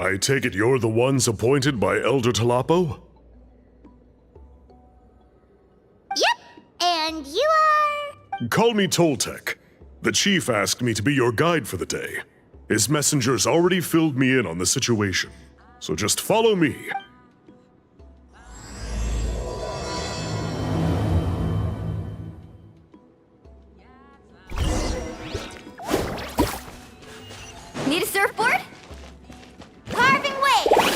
I take it you're the ones appointed by Elder Talapo? Yep, and you are... Call me Toltec. The chief asked me to be your guide for the day. His messengers already filled me in on the situation, so just follow me. Need a surfboard? Carving waves!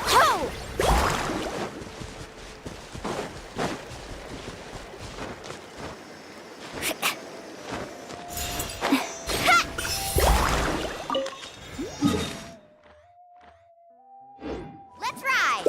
Ho! Let's ride!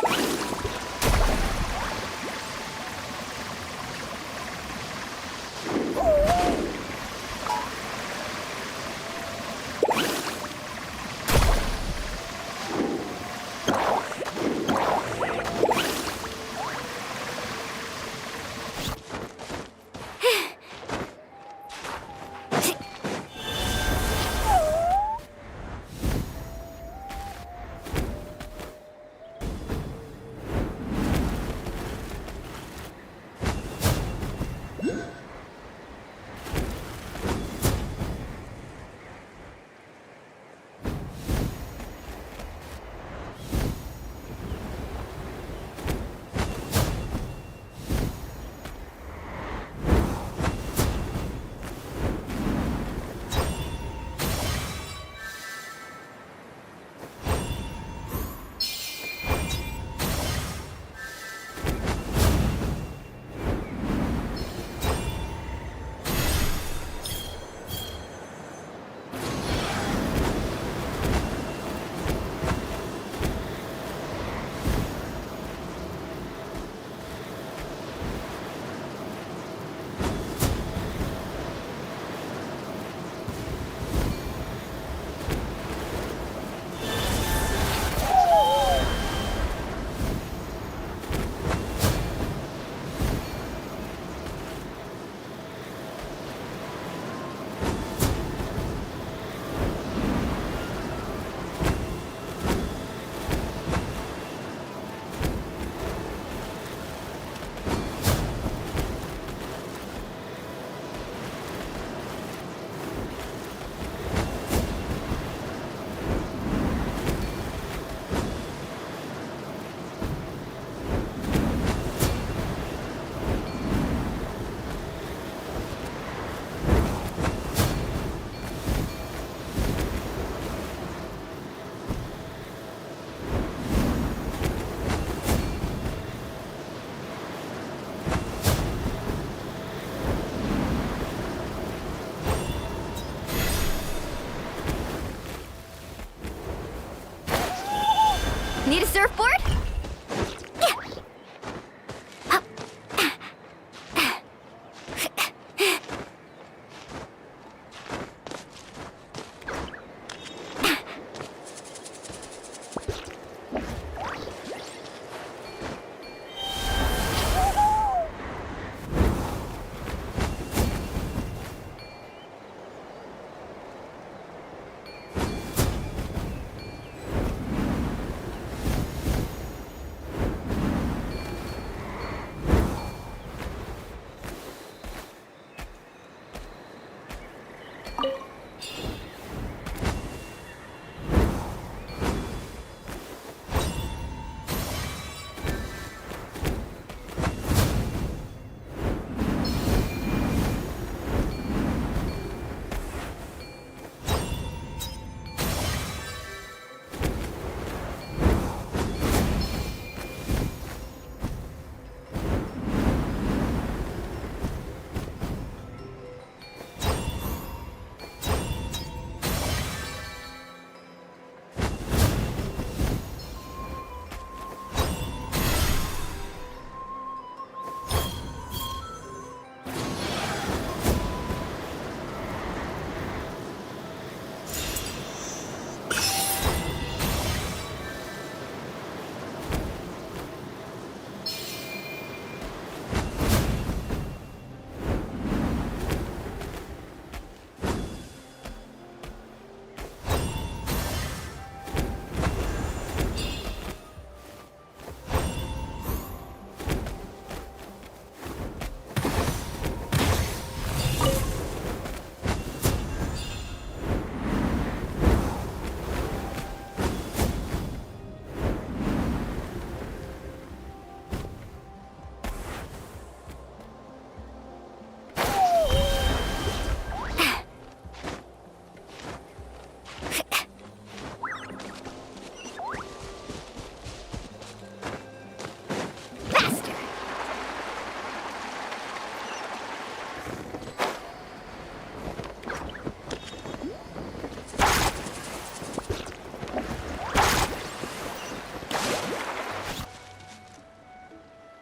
Need a surfboard?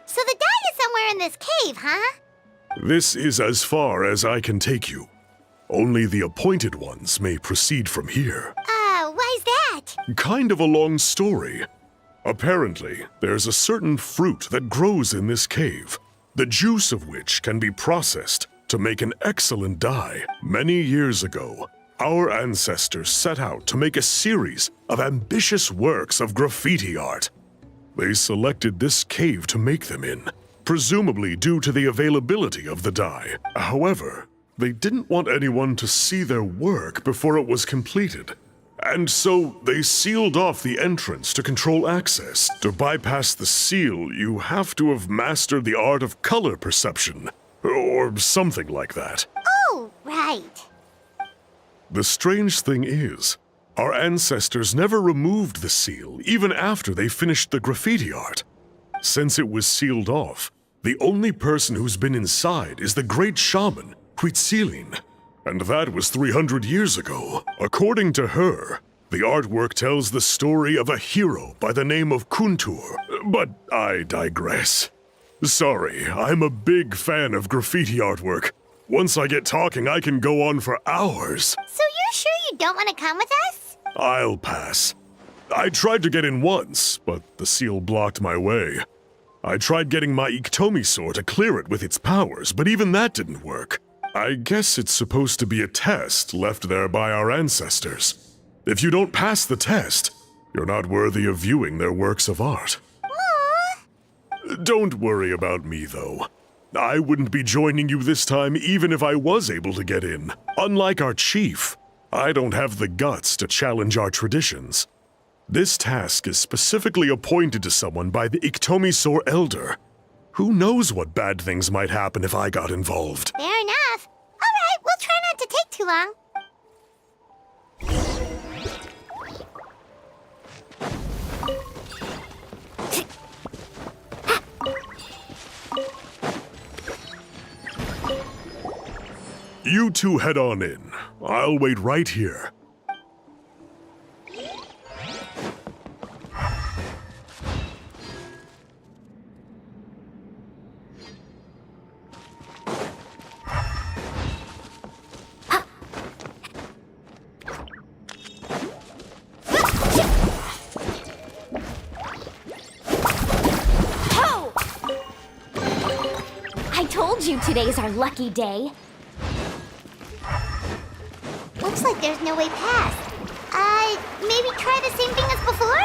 So the dye is somewhere in this cave, huh? This is as far as I can take you. Only the appointed ones may proceed from here. Why's that? Kind of a long story. Apparently, there's a certain fruit that grows in this cave, the juice of which can be processed to make an excellent dye. Many years ago, our ancestors set out to make a series of ambitious works of graffiti art. They selected this cave to make them in, presumably due to the availability of the dye. However, they didn't want anyone to see their work before it was completed. And so they sealed off the entrance to control access. To bypass the seal, you have to have mastered the art of color perception, or something like that. Oh, right. The strange thing is, our ancestors never removed the seal, even after they finished the graffiti art. Since it was sealed off, the only person who's been inside is the great shaman, Huitzilin. And that was 300 years ago. According to her, the artwork tells the story of a hero by the name of Kuntur. But I digress. Sorry, I'm a big fan of graffiti artwork. Once I get talking, I can go on for hours. So you're sure you don't want to come with us? I'll pass. I tried to get in once, but the seal blocked my way. I tried getting my Iktomi to clear it with its powers, but even that didn't work. I guess it's supposed to be a test left there by our ancestors. If you don't pass the test, you're not worthy of viewing their works of art. Aww. Don't worry about me, though. I wouldn't be joining you this time even if I was able to get in. Unlike our chief, I don't have the guts to challenge our traditions. This task is specifically appointed to someone by the Iktomi Elder. Who knows what bad things might happen if I got involved? Fair enough. All right, we'll try not to take too long. You two head on in. I'll wait right here. I told you today's our lucky day. Looks like there's no way past. Maybe try the same thing as before?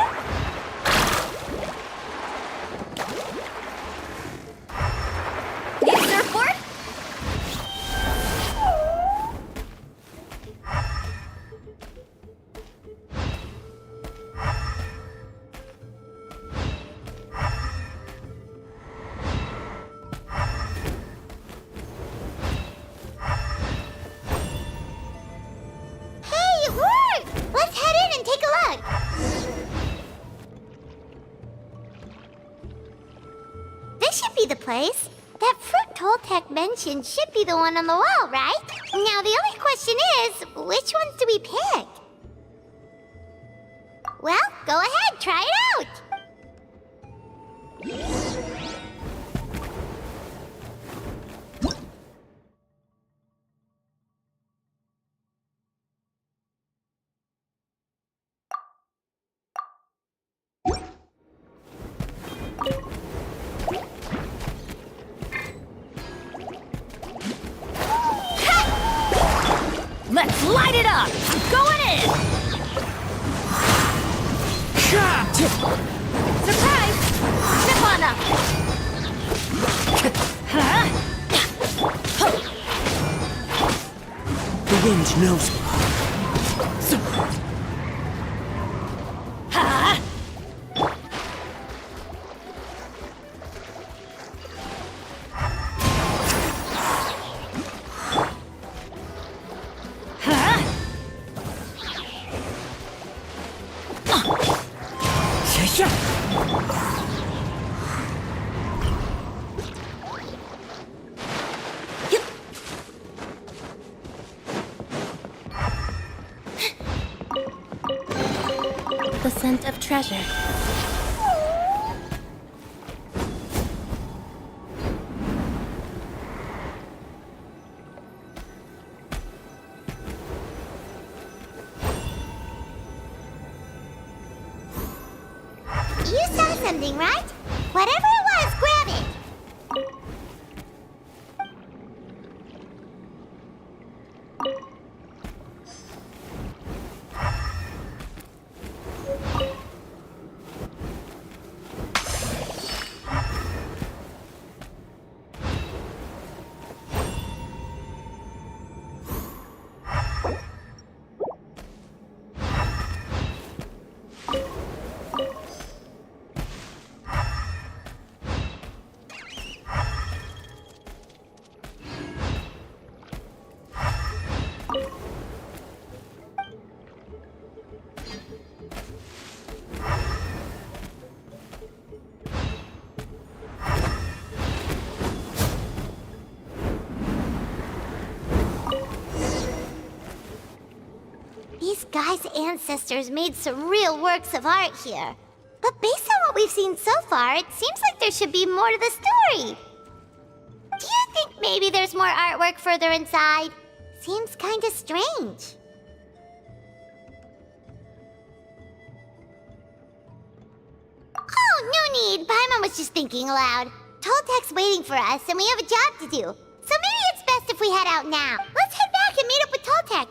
Need a surfboard? The place. That fruit Toltec mentioned should be the one on the wall, right? Now the only question is, which ones do we pick? Well, go ahead, try it out! Let's light it up! I'm going in! Surprise! Step on up! The wind knows me. The scent of treasure. You saw something, right? Whatever it was, grab it! These guys' ancestors made some real works of art here. But based on what we've seen so far, it seems like there should be more to the story. Do you think maybe there's more artwork further inside? Seems kinda strange. Oh, no need. Paimon was just thinking aloud. Toltek's waiting for us, and we have a job to do. So maybe it's best if we head out now. Let's head back and meet up with Toltek.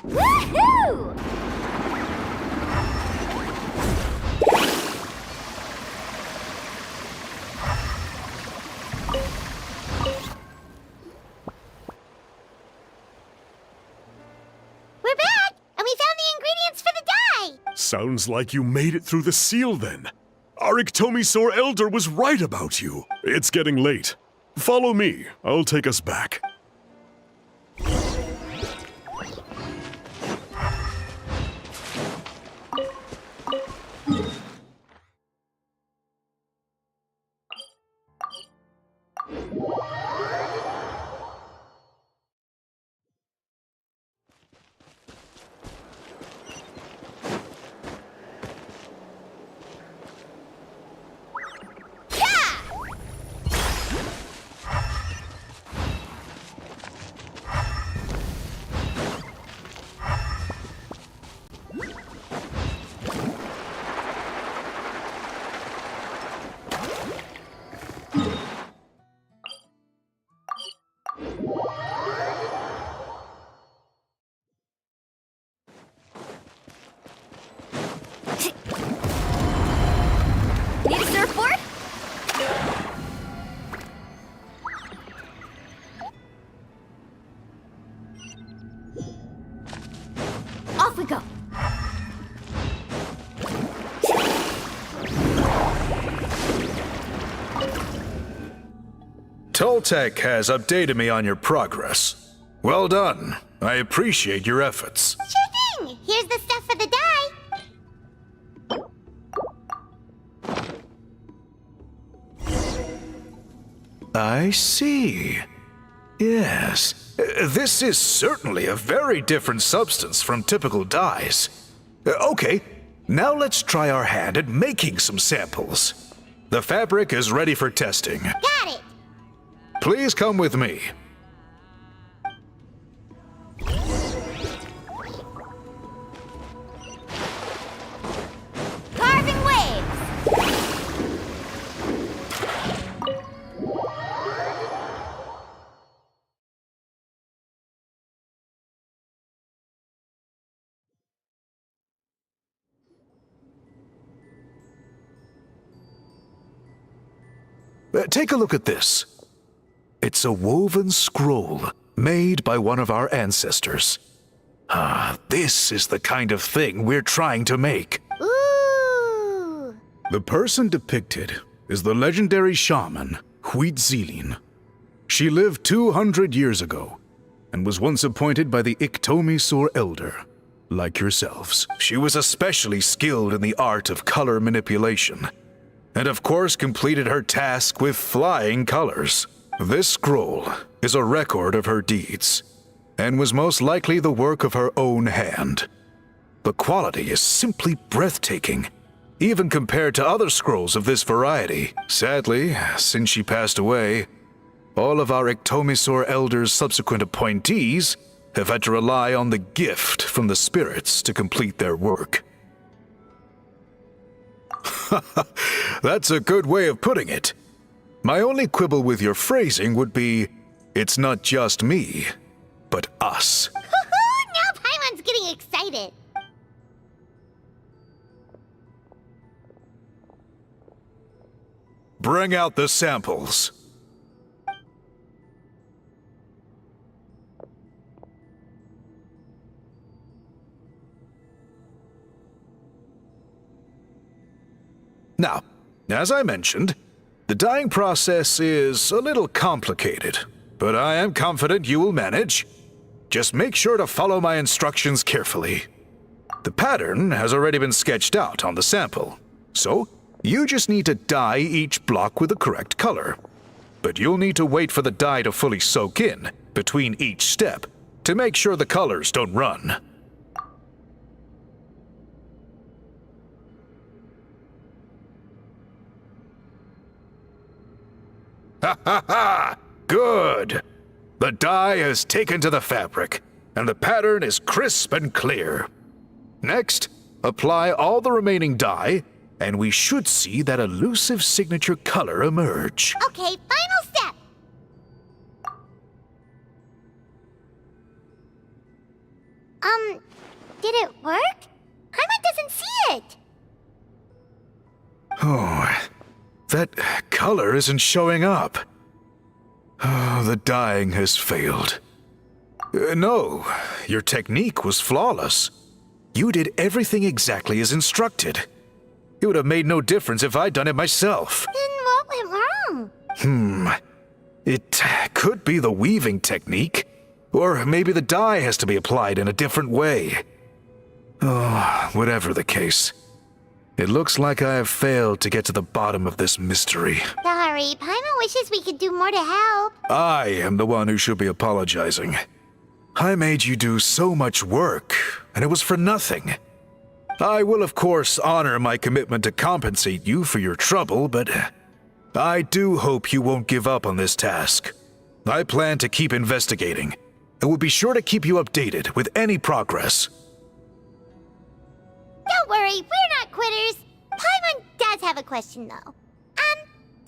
Woohoo! We're back, and we found the ingredients for the dye! Sounds like you made it through the seal then. Our Iktomisaur Elder was right about you. It's getting late. Follow me. I'll take us back. Need a surfboard? Off we go. Toltek has updated me on your progress. Well done. I appreciate your efforts. Sure thing! Here's the stuff for the dye. I see. Yes. This is certainly a very different substance from typical dyes. Okay, now let's try our hand at making some samples. The fabric is ready for testing. Got it! Please come with me. Carving waves! Take a look at this. It's a woven scroll made by one of our ancestors. This is the kind of thing we're trying to make. Ooh. The person depicted is the legendary shaman, Huitzilin. She lived 200 years ago and was once appointed by the Iktomisor Elder, like yourselves. She was especially skilled in the art of color manipulation, and of course completed her task with flying colors. This scroll is a record of her deeds, and was most likely the work of her own hand. The quality is simply breathtaking, even compared to other scrolls of this variety. Sadly, since she passed away, all of our Iktomisor Elder's subsequent appointees have had to rely on the gift from the spirits to complete their work. That's a good way of putting it. My only quibble with your phrasing would be, it's not just me, but us. Now Paimon's getting excited. Bring out the samples. Now, as I mentioned, the dyeing process is a little complicated, but I am confident you will manage. Just make sure to follow my instructions carefully. The pattern has already been sketched out on the sample, so you just need to dye each block with the correct color. But you'll need to wait for the dye to fully soak in between each step to make sure the colors don't run. Ha ha ha! Good! The dye has taken to the fabric, and the pattern is crisp and clear. Next, apply all the remaining dye, and we should see that elusive signature color emerge. Okay, final step. Did it work? Paimon doesn't see it. Oh, that color isn't showing up. Oh, the dyeing has failed. No, your technique was flawless. You did everything exactly as instructed. It would have made no difference if I'd done it myself. Then what went wrong? It could be the weaving technique, or maybe the dye has to be applied in a different way. Oh, whatever the case, it looks like I have failed to get to the bottom of this mystery. Sorry, Paimon wishes we could do more to help. I am the one who should be apologizing. I made you do so much work, and it was for nothing. I will, of course, honor my commitment to compensate you for your trouble, but I do hope you won't give up on this task. I plan to keep investigating, and will be sure to keep you updated with any progress. Don't worry, we're not quitters. Paimon does have a question, though.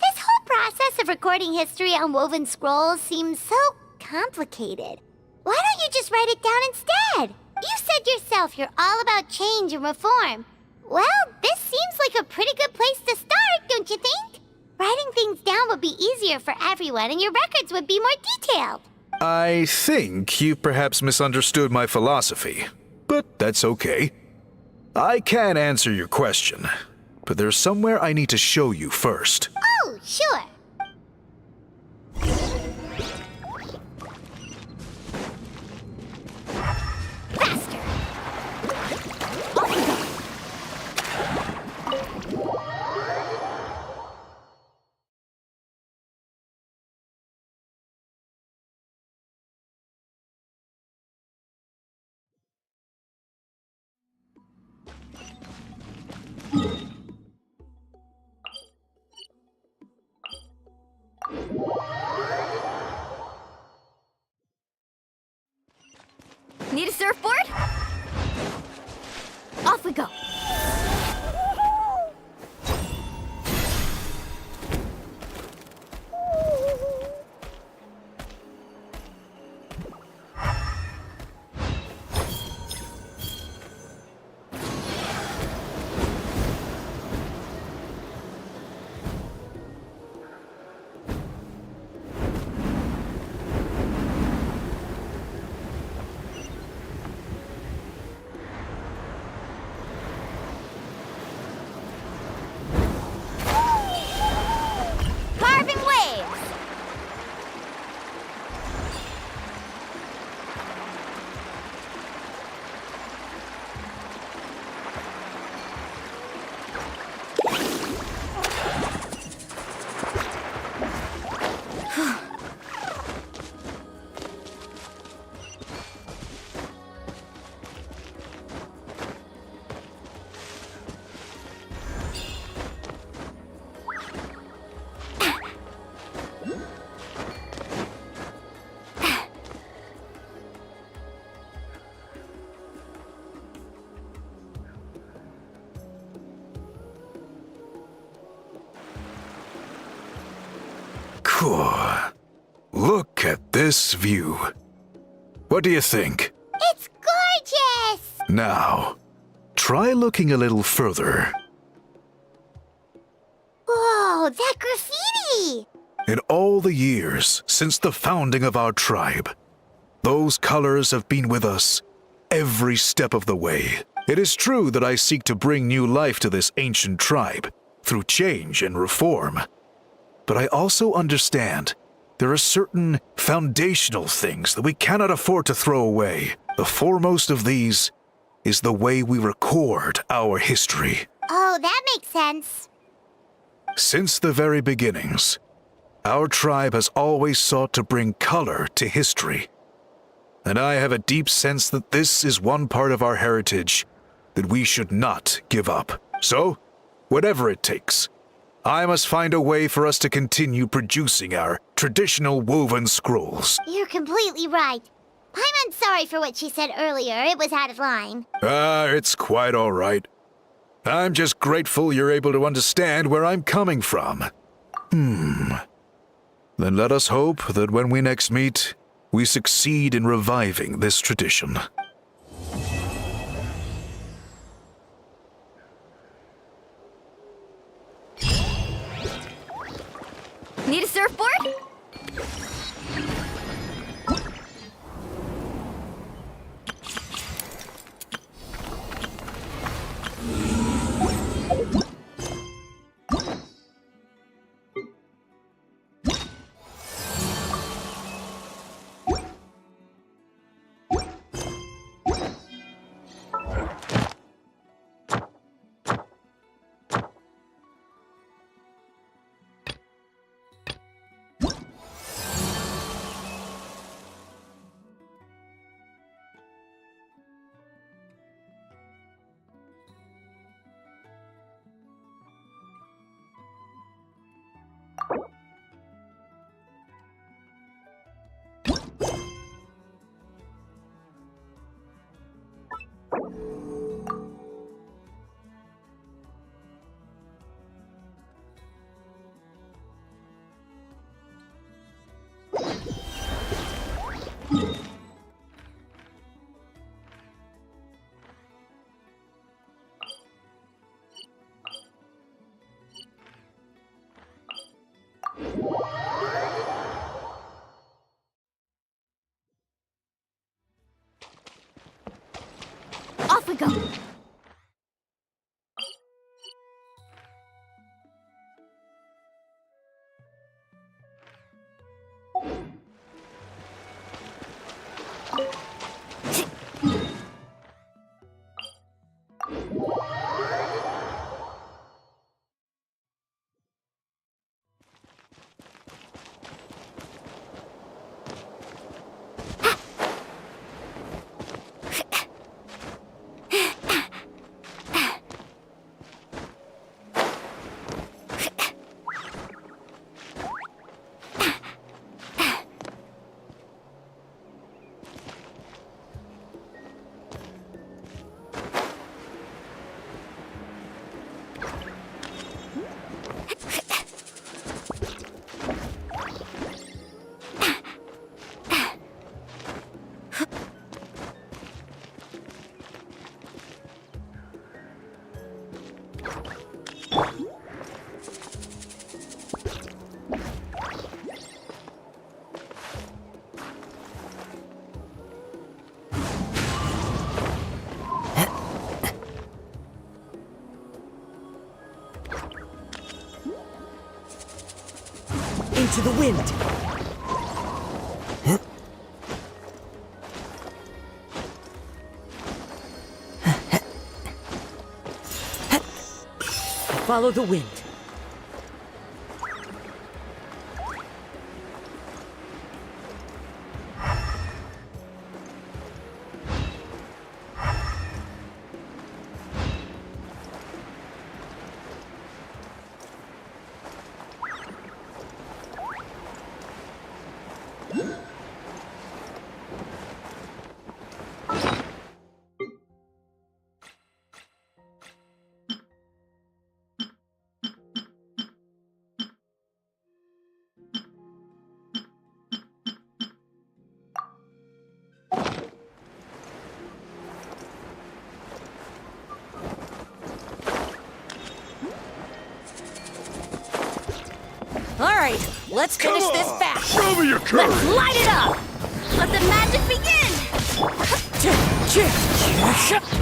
This whole process of recording history on woven scrolls seems so complicated. Why don't you just write it down instead? You said yourself you're all about change and reform. Well, this seems like a pretty good place to start, don't you think? Writing things down would be easier for everyone, and your records would be more detailed. I think you perhaps misunderstood my philosophy, but that's okay. I can answer your question, but there's somewhere I need to show you first. Oh, sure. Faster! Off we go! Need a surfboard? Off we go! Phew. Look at this view. What do you think? It's gorgeous! Now, try looking a little further. Whoa, that graffiti! In all the years since the founding of our tribe, those colors have been with us every step of the way. It is true that I seek to bring new life to this ancient tribe through change and reform. But I also understand there are certain foundational things that we cannot afford to throw away. The foremost of these is the way we record our history. Oh, that makes sense. Since the very beginnings, our tribe has always sought to bring color to history. And I have a deep sense that this is one part of our heritage that we should not give up. So, whatever it takes, I must find a way for us to continue producing our traditional woven scrolls. You're completely right. I'm sorry for what she said earlier. It was out of line. It's quite all right. I'm just grateful you're able to understand where I'm coming from. Then let us hope that when we next meet, we succeed in reviving this tradition. Need a surfboard? Off we go. Into the wind. Follow the wind. Alright, let's finish this fast. Show me your courage! Let's light it up! Let the magic begin!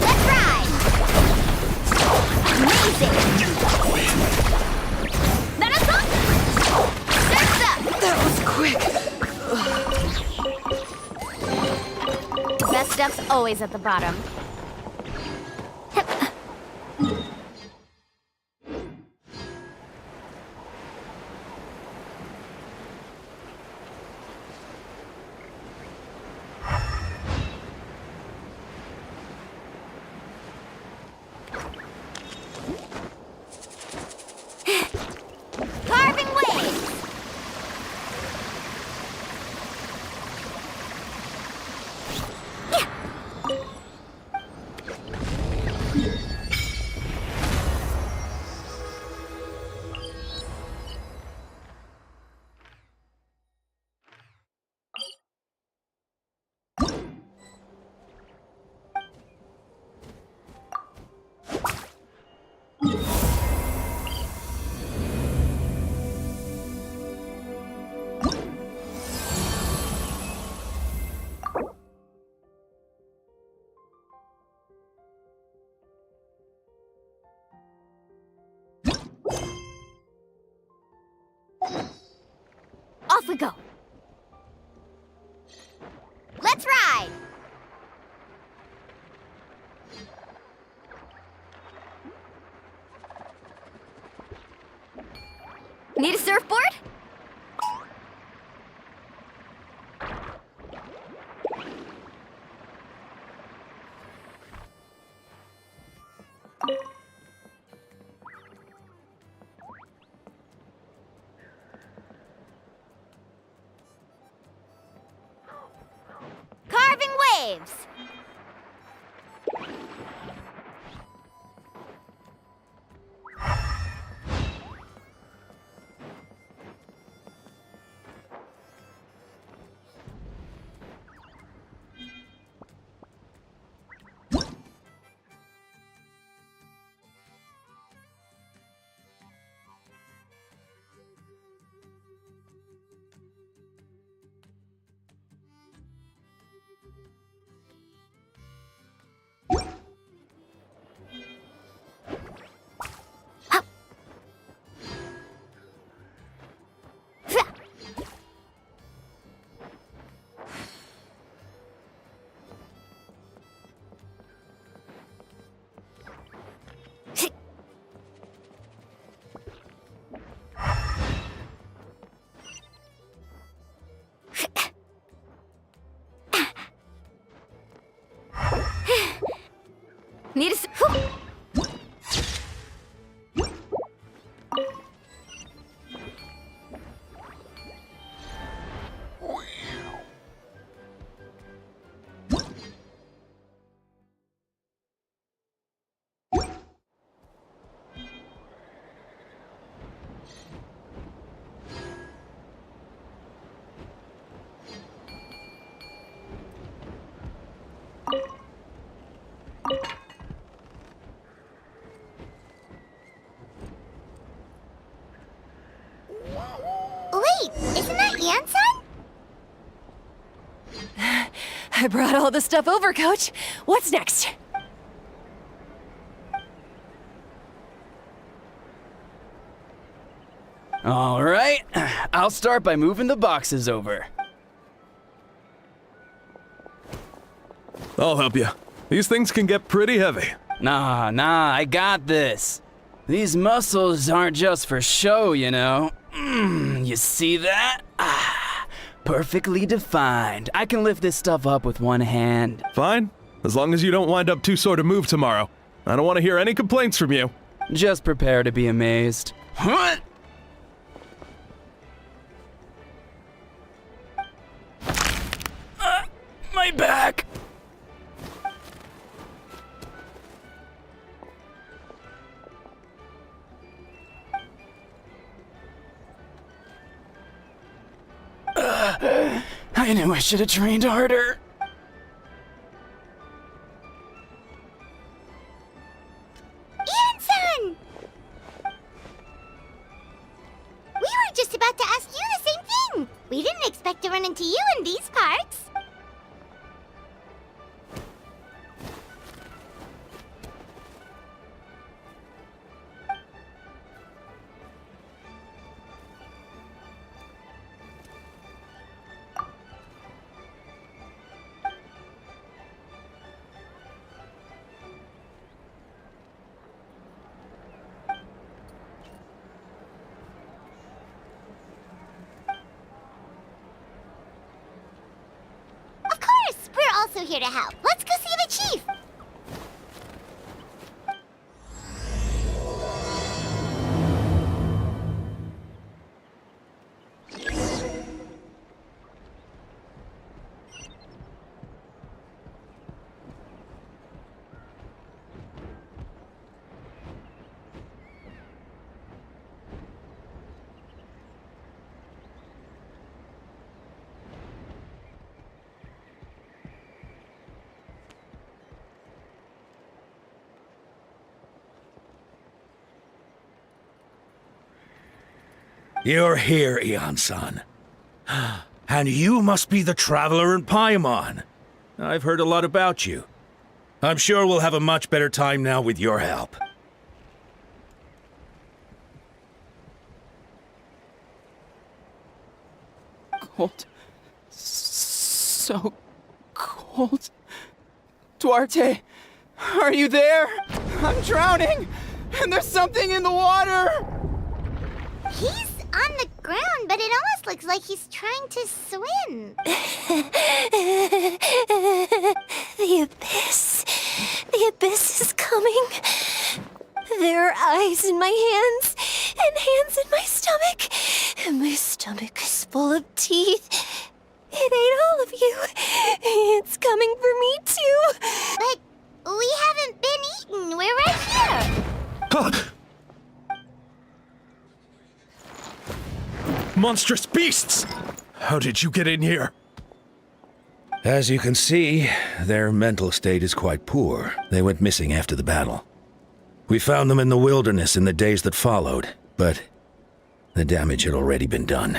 Let's ride! Amazing! That's up! Surf's up! That was quick. The best stuff's always at the bottom. Carving waves! Off we go! Let's ride! Need a surfboard? Carving waves! Need a Wait, isn't that Anson? I brought all the stuff over, Coach. What's next? All right, I'll start by moving the boxes over. I'll help you. These things can get pretty heavy. Nah, I got this. These muscles aren't just for show, you know. You see that? Perfectly defined. I can lift this stuff up with one hand. Fine, as long as you don't wind up too sore to move tomorrow. I don't want to hear any complaints from you. Just prepare to be amazed. What? My back! I knew I should have trained harder. Anson! We were just about to expect to run into you in these parts. Of course, we're also here to help. Let's go see the chief. You're here, Eon-san. And you must be the traveler in Paimon. I've heard a lot about you. I'm sure we'll have a much better time now with your help. Cold. So cold. Duarte, are you there? I'm drowning, and there's something in the water! He's on the ground, but it almost looks like he's trying to swim. The abyss. The abyss is coming. There are eyes in my hands, and hands in my stomach. And my stomach is full of teeth. It ate all of you. It's coming for me, too. But we haven't been eaten. We're right here. Monstrous beasts! How did you get in here? As you can see, their mental state is quite poor. They went missing after the battle. We found them in the wilderness in the days that followed, but the damage had already been done.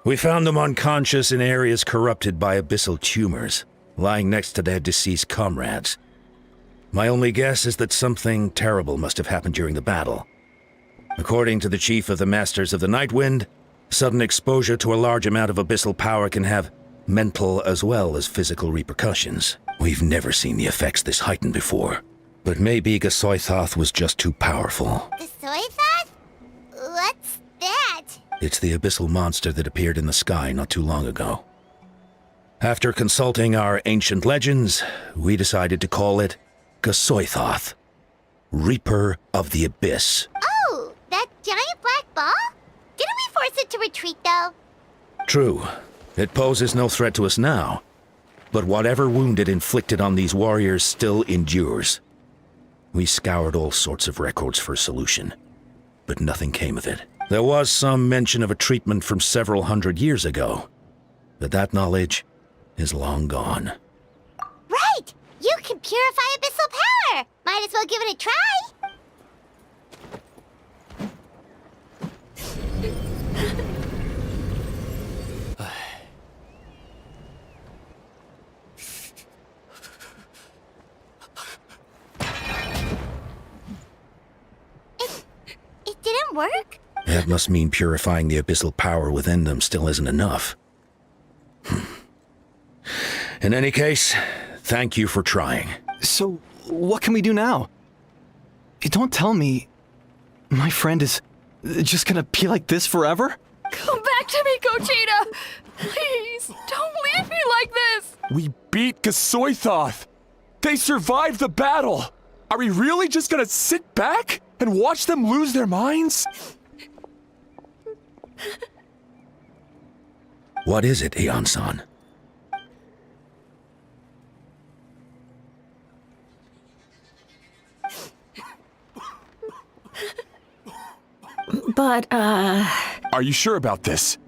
We found them unconscious in areas corrupted by abyssal tumors, lying next to their deceased comrades. My only guess is that something terrible must have happened during the battle. According to the chief of the Masters of the Nightwind, sudden exposure to a large amount of abyssal power can have mental as well as physical repercussions. We've never seen the effects this heightened before. But maybe Gasoithoth was just too powerful. Gasoithoth? What's that? It's the abyssal monster that appeared in the sky not too long ago. After consulting our ancient legends, we decided to call it Gasoithoth, Reaper of the Abyss. Oh, that giant black ball? Didn't we force it to retreat, though? True. It poses no threat to us now. But whatever wound it inflicted on these warriors still endures. We scoured all sorts of records for a solution, but nothing came of it. There was some mention of a treatment from several hundred years ago, but that knowledge is long gone. Right! You can purify abyssal power! Might as well give it a try! It didn't work? That must mean purifying the abyssal power within them still isn't enough. In any case, thank you for trying. So, what can we do now? Don't tell me my friend is just gonna be like this forever? Come back to me, Gogeta! Please, don't leave me like this! We beat Gasoithoth! They survived the battle! Are we really just gonna sit back and watch them lose their minds? What is it, Eon-san? But, Are you sure about this?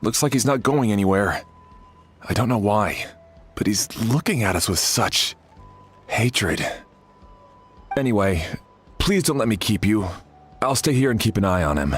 Looks like he's not going anywhere. I don't know why, but he's looking at us with such hatred. Anyway, please don't let me keep you. I'll stay here and keep an eye on him.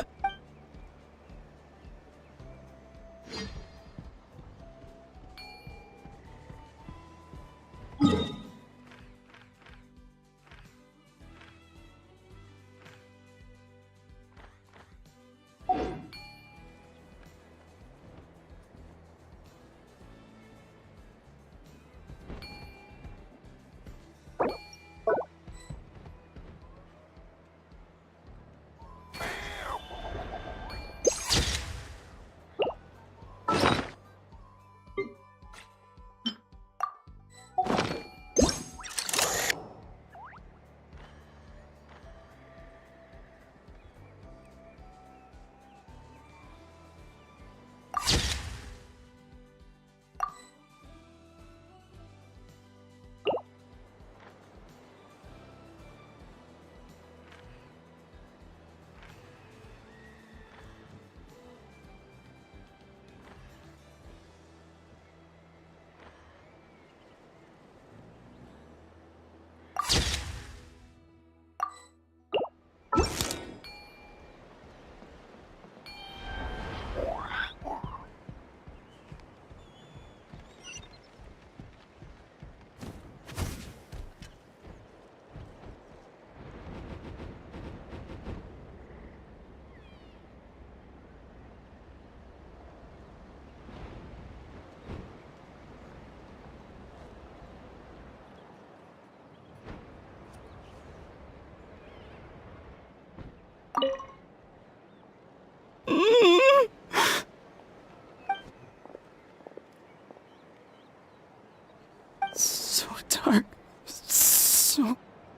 So dark, so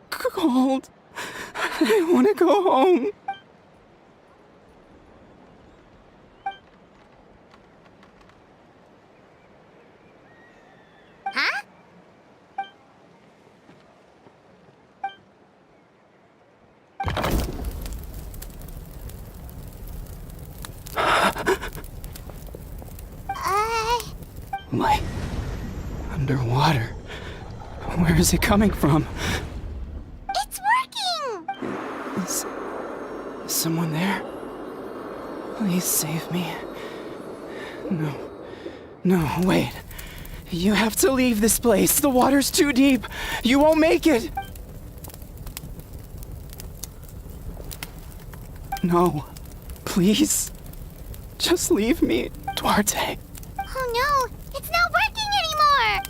cold. I want to go home. Huh? Light. Underwater. Where is it coming from? It's working! Is someone there? Please save me. No, wait. You have to leave this place. The water's too deep. You won't make it. No, please. Just leave me, Duarte. Oh no, it's not working anymore!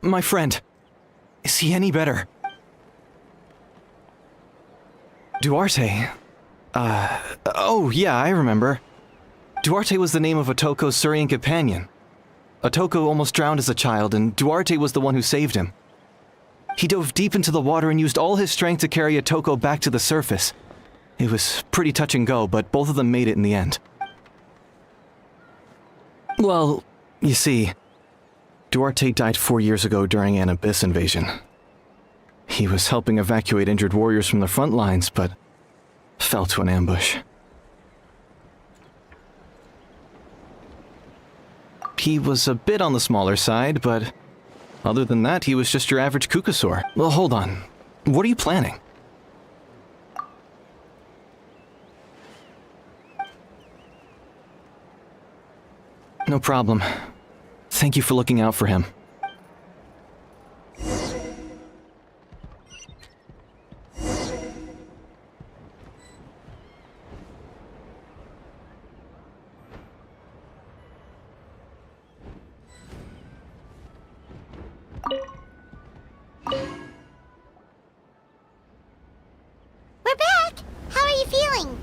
My friend. Is he any better? Duarte? Oh yeah, I remember. Duarte was the name of Otoko's Surian companion. Otoko almost drowned as a child, and Duarte was the one who saved him. He dove deep into the water and used all his strength to carry Otoko back to the surface. It was pretty touch and go, but both of them made it in the end. Well, you see, Duarte died 4 years ago during an abyss invasion. He was helping evacuate injured warriors from the front lines, but fell to an ambush. He was a bit on the smaller side, but other than that, he was just your average Kukasaur. Well, hold on. What are you planning? No problem. Thank you for looking out for him. We're back! How are you feeling?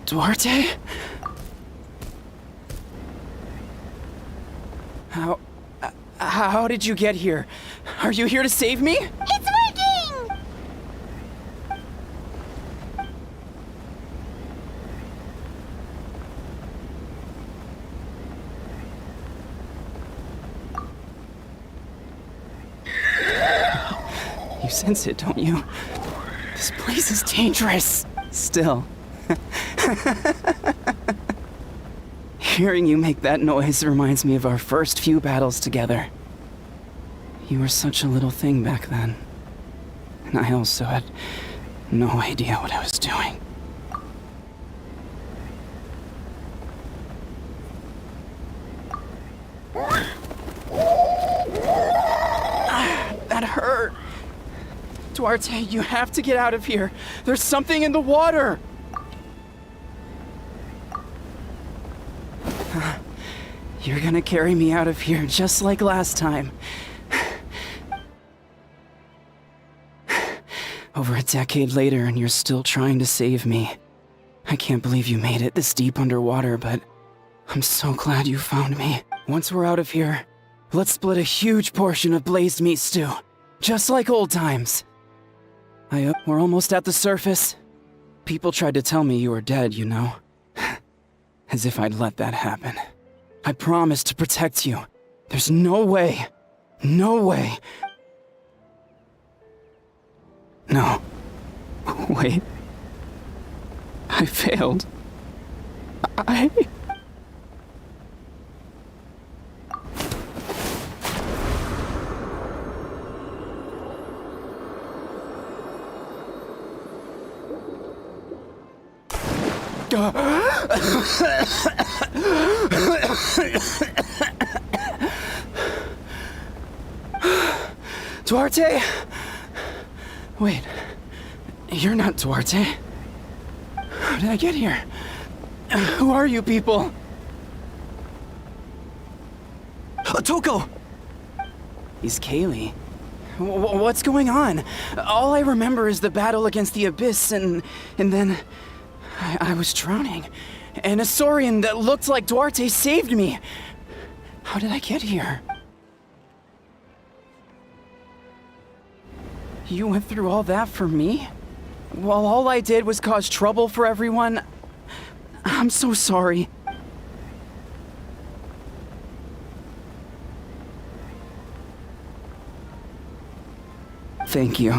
Duarte? How did you get here? Are you here to save me? It's working! You sense it, don't you? This place is dangerous. Still. Hearing you make that noise reminds me of our first few battles together. You were such a little thing back then. And I also had no idea what I was doing. That hurt. Duarte, you have to get out of here. There's something in the water. You're gonna carry me out of here just like last time. Over a decade later, and you're still trying to save me. I can't believe you made it this deep underwater, but I'm so glad you found me. Once we're out of here, let's split a huge portion of blazed meat stew, just like old times. We're almost at the surface. People tried to tell me you were dead, you know. As if I'd let that happen. I promised to protect you. There's no way. No way. No. Wait. I failed. Duarte? Wait, you're not Duarte. How did I get here? Who are you people? Toko! He's Kaylee. What's going on? All I remember is the battle against the Abyss and then I was drowning. And a Saurian that looked like Duarte saved me. How did I get here? You went through all that for me? While all I did was cause trouble for everyone? I'm so sorry. Thank you.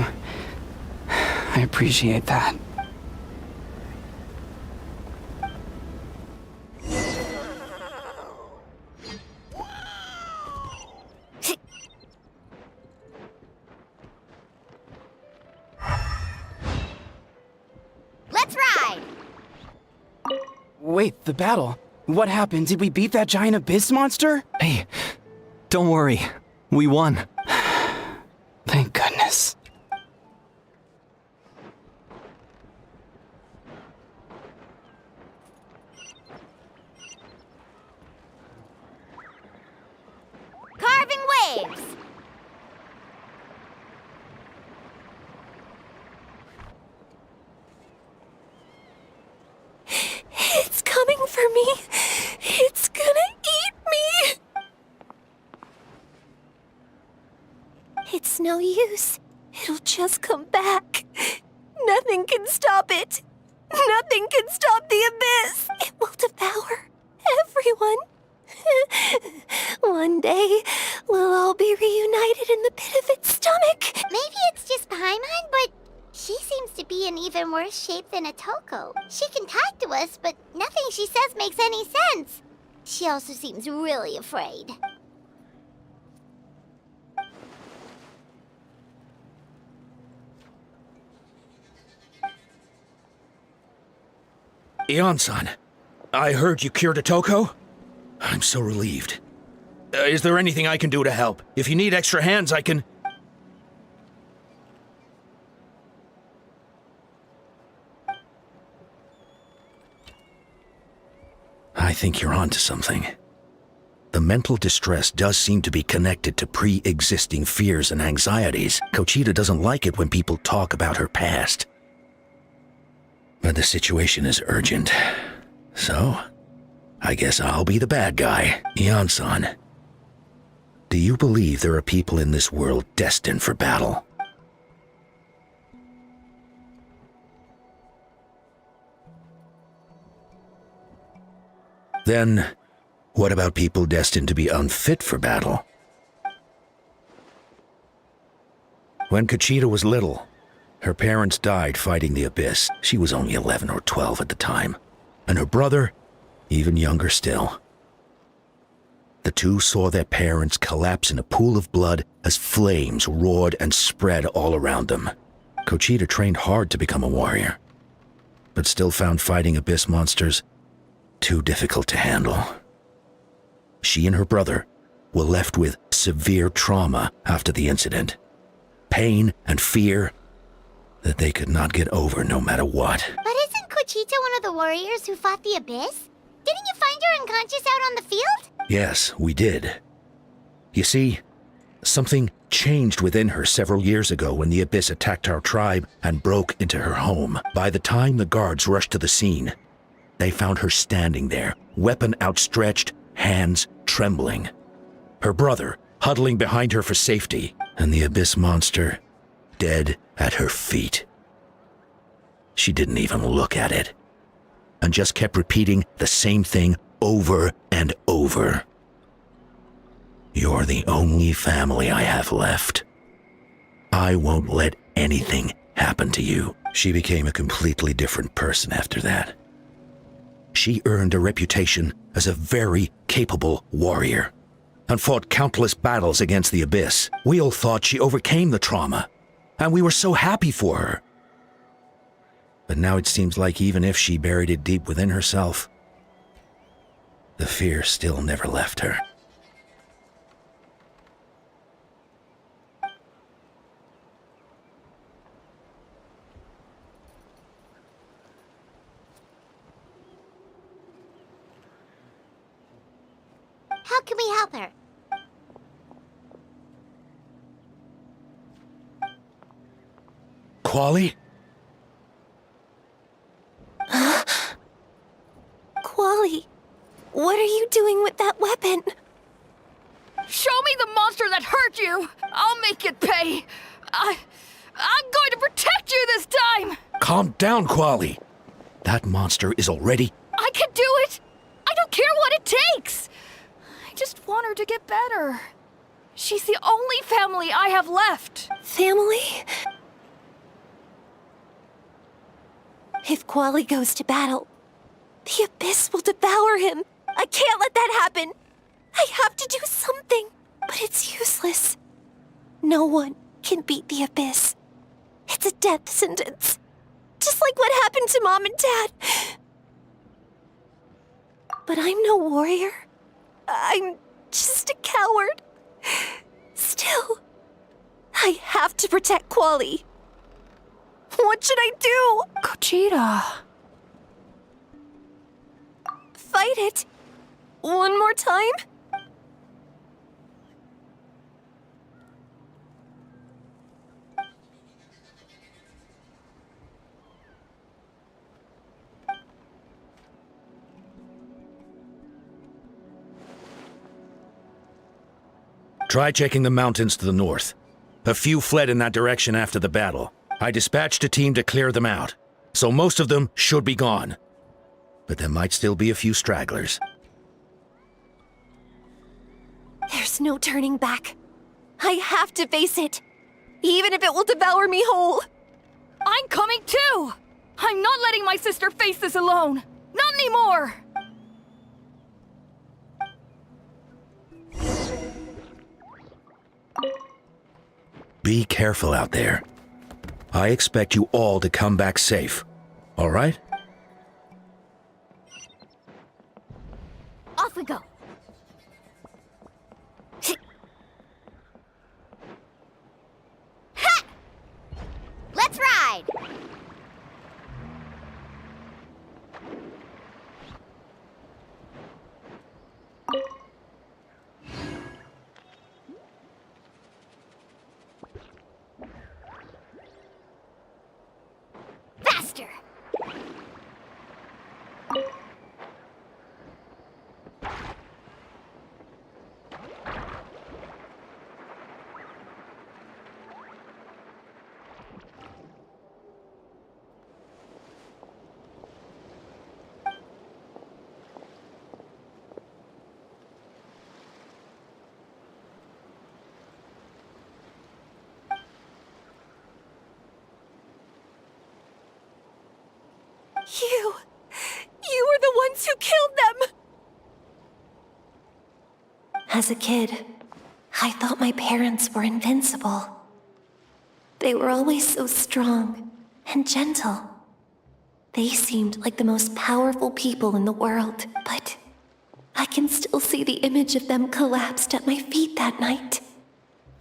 I appreciate that. Let's ride! Wait, the battle. What happened? Did we beat that giant abyss monster? Hey, don't worry. We won. Thank goodness. Carving waves! It's coming for me. It's gonna eat me. It's no use. It'll just come back. Nothing can stop it. Nothing can stop the abyss. It will devour everyone. One day, we'll all be reunited in the pit of its stomach. Maybe it's just Paimon, but she seems to be in even worse shape than Atoko. She can talk to us, but nothing she says makes any sense. She also seems really afraid. Ion-san, I heard you cured Atoko? I'm so relieved. Is there anything I can do to help? If you need extra hands, I can... I think you're onto something. The mental distress does seem to be connected to pre-existing fears and anxieties. Kochita doesn't like it when people talk about her past. But the situation is urgent. So, I guess I'll be the bad guy. Ion-san, Do you believe there are people in this world destined for battle? Then, what about people destined to be unfit for battle? When Conchita was little, her parents died fighting the Abyss. She was only 11 or 12 at the time, and her brother, even younger still. The two saw their parents collapse in a pool of blood as flames roared and spread all around them. Conchita trained hard to become a warrior, but still found fighting Abyss monsters too difficult to handle. She and her brother were left with severe trauma after the incident. Pain and fear that they could not get over no matter what. But isn't Conchita one of the warriors who fought the Abyss? Didn't you find her unconscious out on the field? Yes, we did. You see, something changed within her several years ago when the Abyss attacked our tribe and broke into her home. By the time the guards rushed to the scene, they found her standing there, weapon outstretched, hands trembling. Her brother huddling behind her for safety, and the Abyss monster dead at her feet. She didn't even look at it, and just kept repeating the same thing over and over. You're the only family I have left. I won't let anything happen to you. She became a completely different person after that. She earned a reputation as a very capable warrior and fought countless battles against the Abyss. We all thought she overcame the trauma, and we were so happy for her. But now it seems like even if she buried it deep within herself, the fear still never left her. How can we help her? Quali? Quali, what are you doing with that weapon? Show me the monster that hurt you! I'll make it pay! I'm going to protect you this time! Calm down, Quali. That monster is already... I can do it! I don't care what it takes! I just want her to get better. She's the only family I have left. Family? If Quali goes to battle, the Abyss will devour him. I can't let that happen. I have to do something, but it's useless. No one can beat the Abyss. It's a death sentence. Just like what happened to Mom and Dad. But I'm no warrior. I'm just a coward. Still, I have to protect Quali. What should I do? Conchita. Fight it. One more time? Try checking the mountains to the north. A few fled in that direction after the battle. I dispatched a team to clear them out, so most of them should be gone. But there might still be a few stragglers. There's no turning back. I have to face it, even if it will devour me whole. I'm coming too! I'm not letting my sister face this alone! Not anymore! Be careful out there. I expect you all to come back safe, all right? Off we go. Ha! Let's ride! Faster! You were the ones who killed them! As a kid, I thought my parents were invincible. They were always so strong and gentle. They seemed like the most powerful people in the world, but I can still see the image of them collapsed at my feet that night.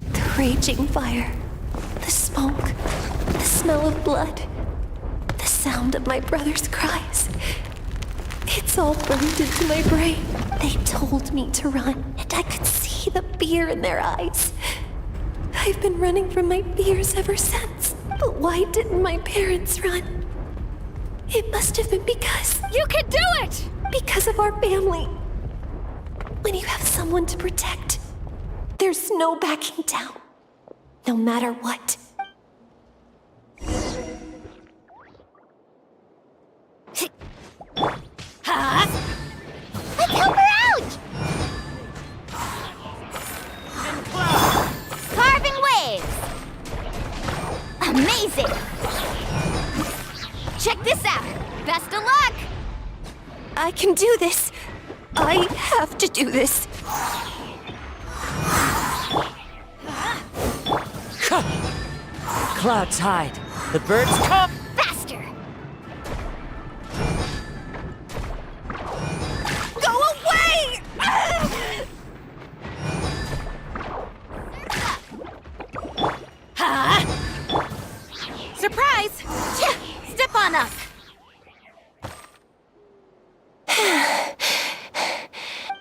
The raging fire, the smoke, the smell of blood, the sound of my brother's cries. It's all burned into my brain. They told me to run, and I could see the fear in their eyes. I've been running from my fears ever since. But why didn't my parents run? It must have been because... You can do it! Because of our family. When you have someone to protect, there's no backing down. No matter what. Let's help her out! Carving waves! Amazing! Check this out! Best of luck! I can do this. I have to do this. Clouds hide. The birds come. Faster! Go away! Surprise! Step on up!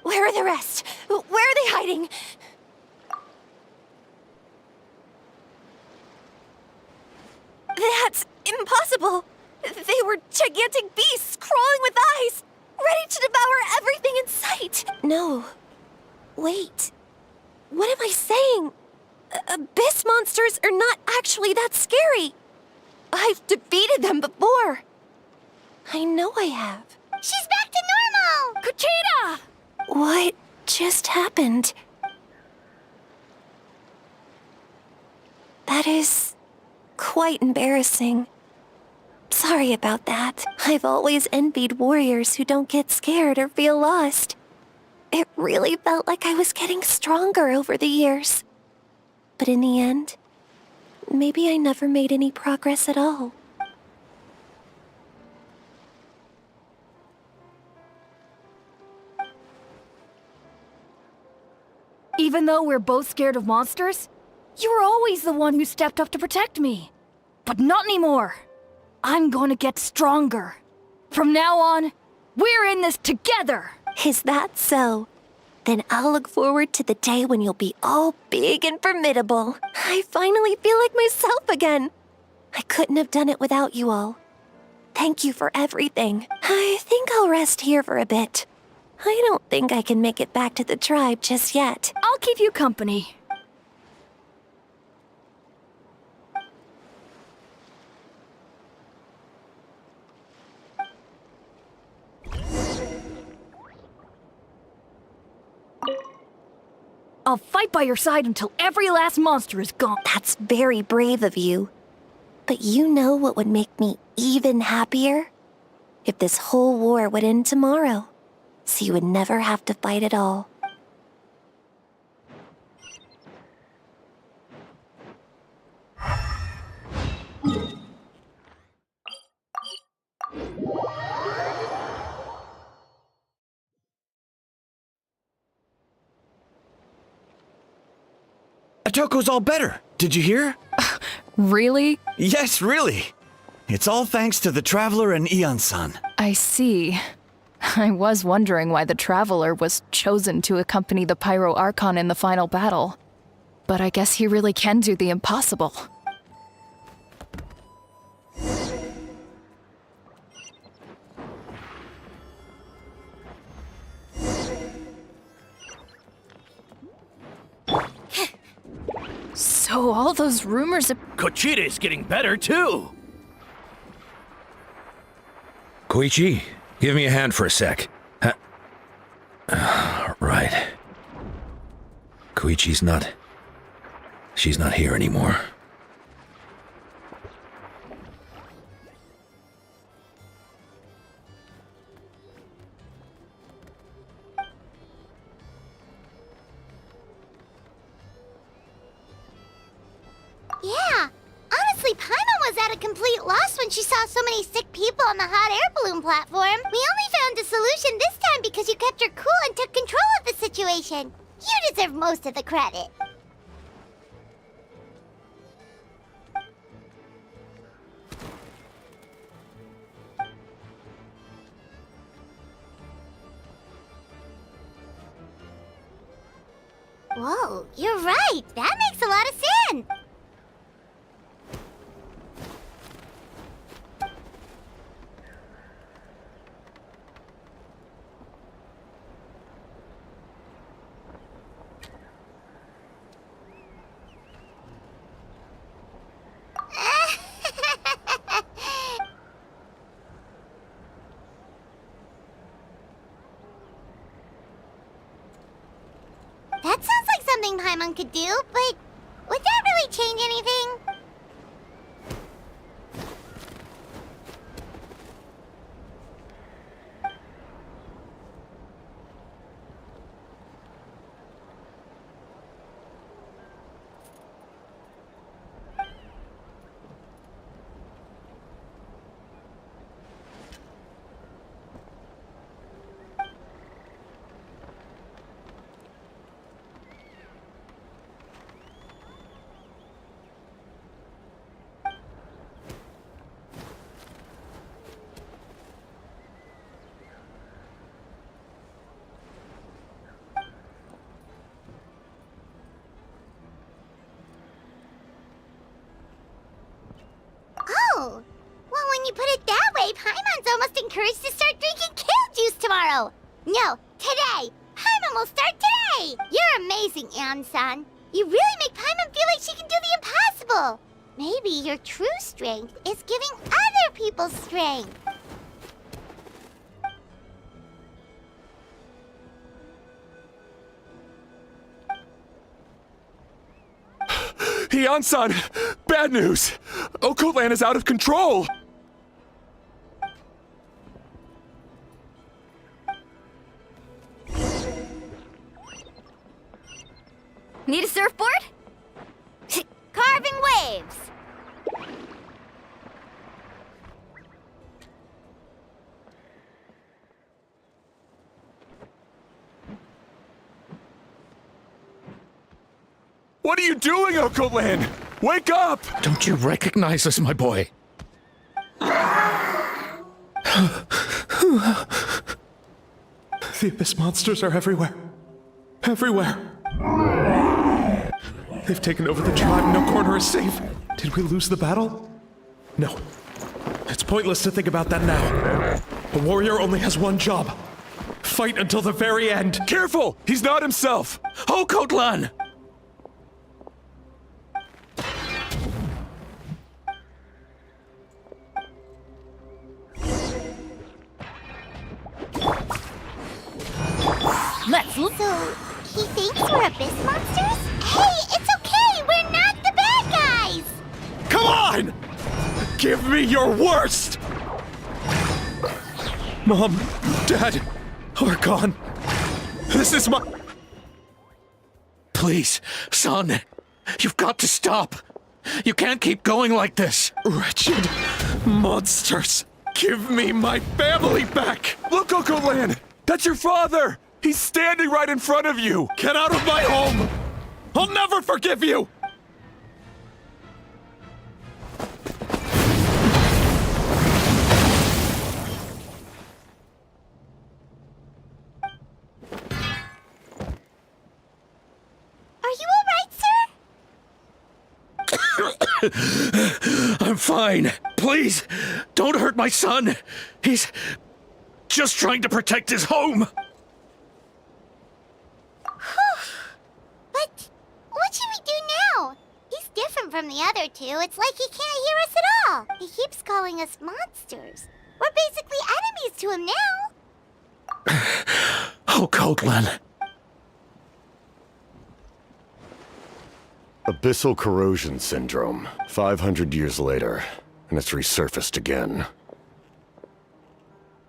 Where are the rest? Where are they hiding? That's impossible! They were gigantic beasts crawling with eyes, ready to devour everything in sight! No. Wait. What am I saying? Abyss monsters are not actually that scary. I've defeated them before. I know I have. She's back to normal! Kuchita! What just happened? That is quite embarrassing. Sorry about that. I've always envied warriors who don't get scared or feel lost. It really felt like I was getting stronger over the years. But in the end, maybe I never made any progress at all. Even though we're both scared of monsters, you were always the one who stepped up to protect me. But not anymore. I'm going to get stronger. From now on, we're in this together. Is that so? Then I'll look forward to the day when you'll be all big and formidable. I finally feel like myself again. I couldn't have done it without you all. Thank you for everything. I think I'll rest here for a bit. I don't think I can make it back to the tribe just yet. I'll keep you company. I'll fight by your side until every last monster is gone. That's very brave of you. But you know what would make me even happier? If this whole war would end tomorrow, so you would never have to fight at all. Atoko's all better. Did you hear? Really? Yes, really. It's all thanks to the Traveler and Ian-san. I see. I was wondering why the Traveler was chosen to accompany the Pyro Archon in the final battle. But I guess he really can do the impossible. So all those rumors of... Kuchita's getting better, too! Koichi, give me a hand for a sec. Right. Koichi's not... She's not here anymore. when she saw so many sick people on the hot air balloon platform. We only found a solution this time because you kept your cool and took control of the situation. You deserve most of the credit. Whoa, you're right. That makes a lot of sense. That sounds like something Paimon could do, but would that really change anything? Oh, well, when you put it that way, Paimon's almost encouraged to start drinking kale juice tomorrow. No, today. Paimon will start today. You're amazing, Ann-san. You really make Paimon feel like she can do the impossible. Maybe your true strength is giving other people strength. Ian-san! Bad news! Okotlan is out of control! Need a surfboard? Carving waves. What are you doing, Okotlan? Wake up! Don't you recognize us, my boy? The Abyss monsters are everywhere. Everywhere. They've taken over the tribe. No corner is safe. Did we lose the battle? No. It's pointless to think about that now. A warrior only has one job. Fight until the very end. Careful! He's not himself! Okotlan! So, he thinks we're Abyss monsters? Hey, it's okay! We're not the bad guys! Come on! Give me your worst! Mom, Dad, Archon. This is my... Please, son, you've got to stop. You can't keep going like this. Wretched monsters. Give me my family back! Look, Okotlan! That's your father! He's standing right in front of you! Get out of my home! I'll never forgive you! Are you alright, sir? I'm fine. Please, don't hurt my son. He's just trying to protect his home. But what should we do now? He's different from the other two. It's like he can't hear us at all. He keeps calling us monsters. We're basically enemies to him now. Oh, Okotlan. Abyssal corrosion syndrome. 500 years later, and it's resurfaced again.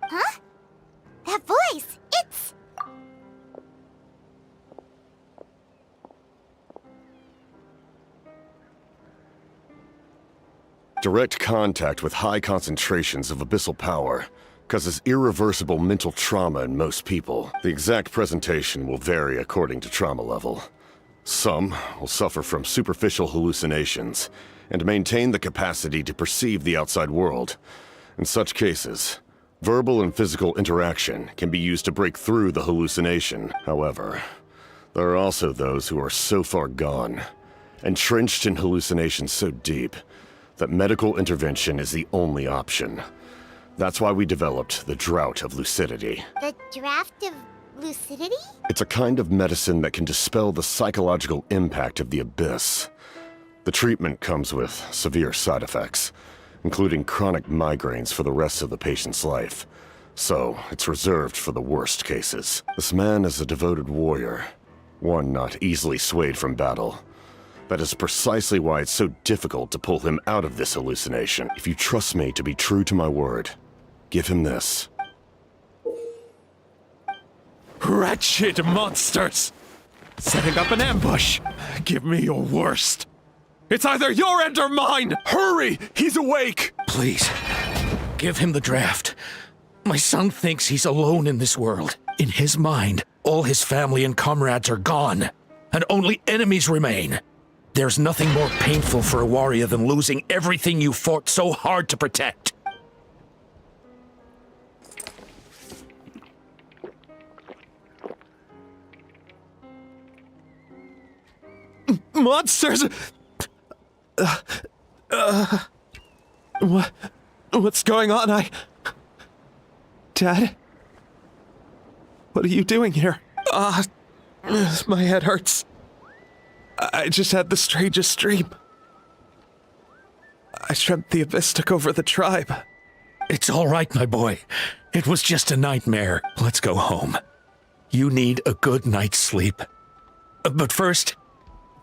Huh? That voice! It's... Direct contact with high concentrations of abyssal power causes irreversible mental trauma in most people. The exact presentation will vary according to trauma level. Some will suffer from superficial hallucinations and maintain the capacity to perceive the outside world. In such cases, verbal and physical interaction can be used to break through the hallucination. However, there are also those who are so far gone, entrenched in hallucinations so deep, that medical intervention is the only option. That's why we developed the Drought of Lucidity. The Draft of Lucidity? It's a kind of medicine that can dispel the psychological impact of the Abyss. The treatment comes with severe side effects, including chronic migraines for the rest of the patient's life. So, it's reserved for the worst cases. This man is a devoted warrior, one not easily swayed from battle. That is precisely why it's so difficult to pull him out of this hallucination. If you trust me to be true to my word, give him this. Wretched monsters! Setting up an ambush! Give me your worst! It's either your end or mine! Hurry! He's awake! Please, give him the draft. My son thinks he's alone in this world. In his mind, all his family and comrades are gone, and only enemies remain. There's nothing more painful for a warrior than losing everything you fought so hard to protect. Monsters! What's going on? Dad? What are you doing here? My head hurts. I just had the strangest dream. I dreamt the Abyss took over the tribe. It's all right, my boy. It was just a nightmare. Let's go home. You need a good night's sleep. But first,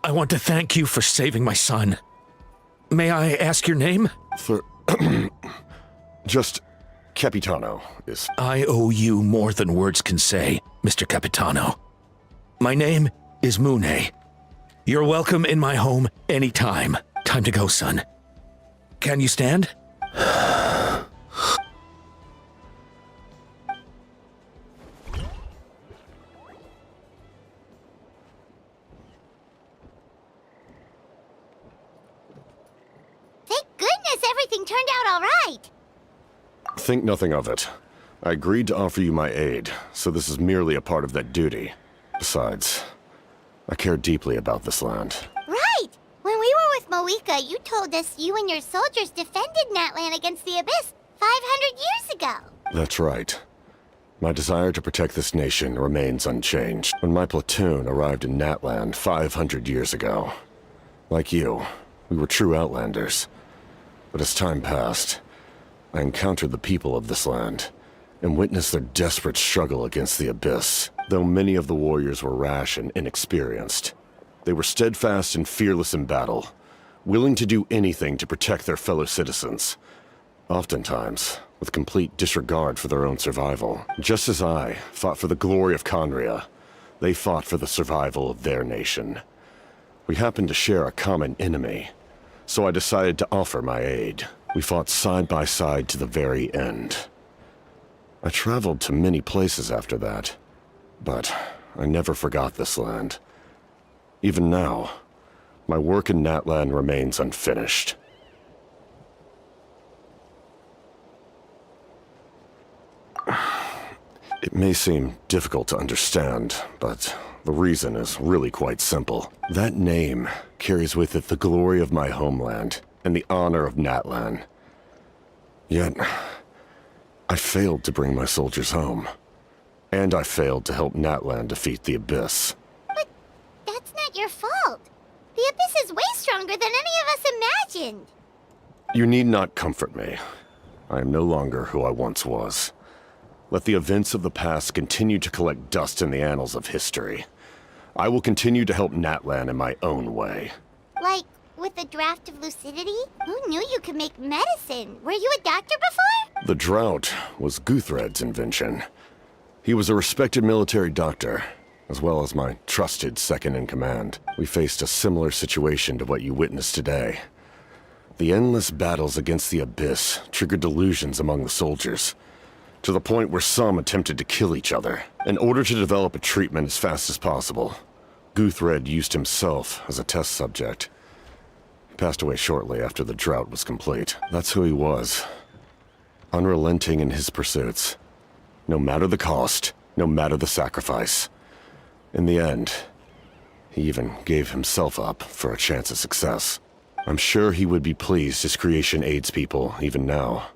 I want to thank you for saving my son. May I ask your name? Just Capitano is... I owe you more than words can say, Mr. Capitano. My name is Mune. You're welcome in my home anytime. Time to go, son. Can you stand? Thank goodness everything turned out all right. Think nothing of it. I agreed to offer you my aid, so this is merely a part of that duty. Besides, I care deeply about this land. Right! When we were with Moika, you told us you and your soldiers defended Natlan against the Abyss 500 years ago. That's right. My desire to protect this nation remains unchanged. When my platoon arrived in Natlan 500 years ago, like you, we were true outlanders. But as time passed, I encountered the people of this land and witnessed their desperate struggle against the Abyss. Though many of the warriors were rash and inexperienced, they were steadfast and fearless in battle, willing to do anything to protect their fellow citizens, oftentimes with complete disregard for their own survival. Just as I fought for the glory of Conria, they fought for the survival of their nation. We happened to share a common enemy, so I decided to offer my aid. We fought side by side to the very end. I traveled to many places after that, but I never forgot this land. Even now, my work in Natlan remains unfinished. It may seem difficult to understand, but the reason is really quite simple. That name carries with it the glory of my homeland and the honor of Natlan. Yet, I failed to bring my soldiers home. And I failed to help Natlan defeat the Abyss. But that's not your fault. The Abyss is way stronger than any of us imagined. You need not comfort me. I am no longer who I once was. Let the events of the past continue to collect dust in the annals of history. I will continue to help Natlan in my own way. Like, with the Draft of Lucidity? Who knew you could make medicine? Were you a doctor before? The drought was Guthred's invention. He was a respected military doctor, as well as my trusted second-in-command. We faced a similar situation to what you witnessed today. The endless battles against the Abyss triggered delusions among the soldiers, to the point where some attempted to kill each other. In order to develop a treatment as fast as possible, Guthred used himself as a test subject. He passed away shortly after the drought was complete. That's who he was. Unrelenting in his pursuits. No matter the cost, no matter the sacrifice. In the end, he even gave himself up for a chance at success. I'm sure he would be pleased his creation aids people even now.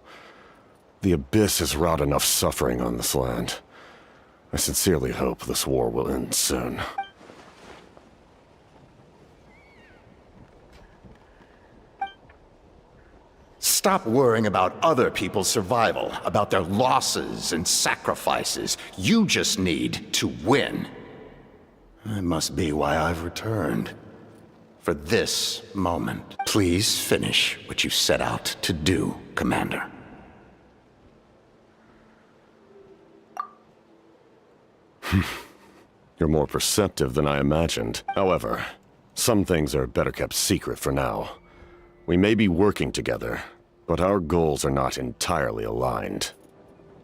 The Abyss has wrought enough suffering on this land. I sincerely hope this war will end soon. Stop worrying about other people's survival, about their losses and sacrifices. You just need to win. That must be why I've returned. For this moment. Please finish what you set out to do, Commander. You're more perceptive than I imagined. However, some things are better kept secret for now. We may be working together, but our goals are not entirely aligned.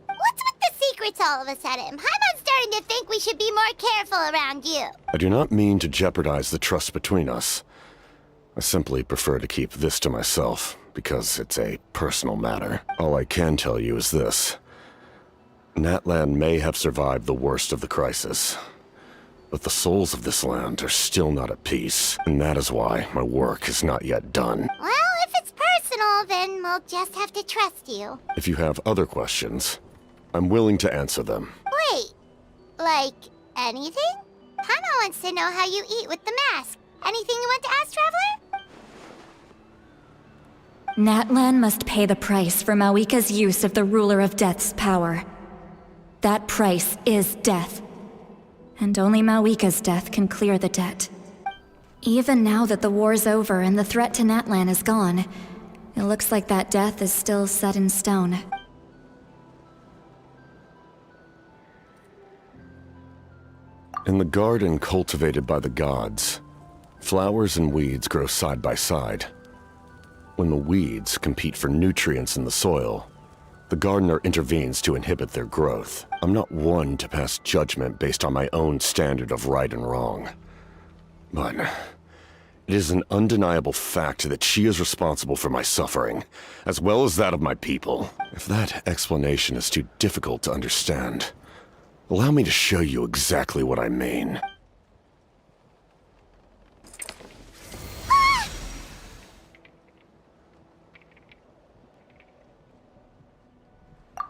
What's with the secrets all of a sudden? I'm starting to think we should be more careful around you. I do not mean to jeopardize the trust between us. I simply prefer to keep this to myself, because it's a personal matter. All I can tell you is this. Natlan may have survived the worst of the crisis, but the souls of this land are still not at peace, and that is why my work is not yet done. Well, if it's personal, then we'll just have to trust you. If you have other questions, I'm willing to answer them. Wait, like anything? Paimon wants to know how you eat with the mask. Anything you want to ask, Traveler? Natlan must pay the price for Mawika's use of the Ruler of Death's power. That price is death. And only Mawika's death can clear the debt. Even now that the war's over and the threat to Natlan is gone, it looks like that death is still set in stone. In the garden cultivated by the gods, flowers and weeds grow side by side. When the weeds compete for nutrients in the soil, the gardener intervenes to inhibit their growth. I'm not one to pass judgment based on my own standard of right and wrong. But it is an undeniable fact that she is responsible for my suffering, as well as that of my people. If that explanation is too difficult to understand, allow me to show you exactly what I mean.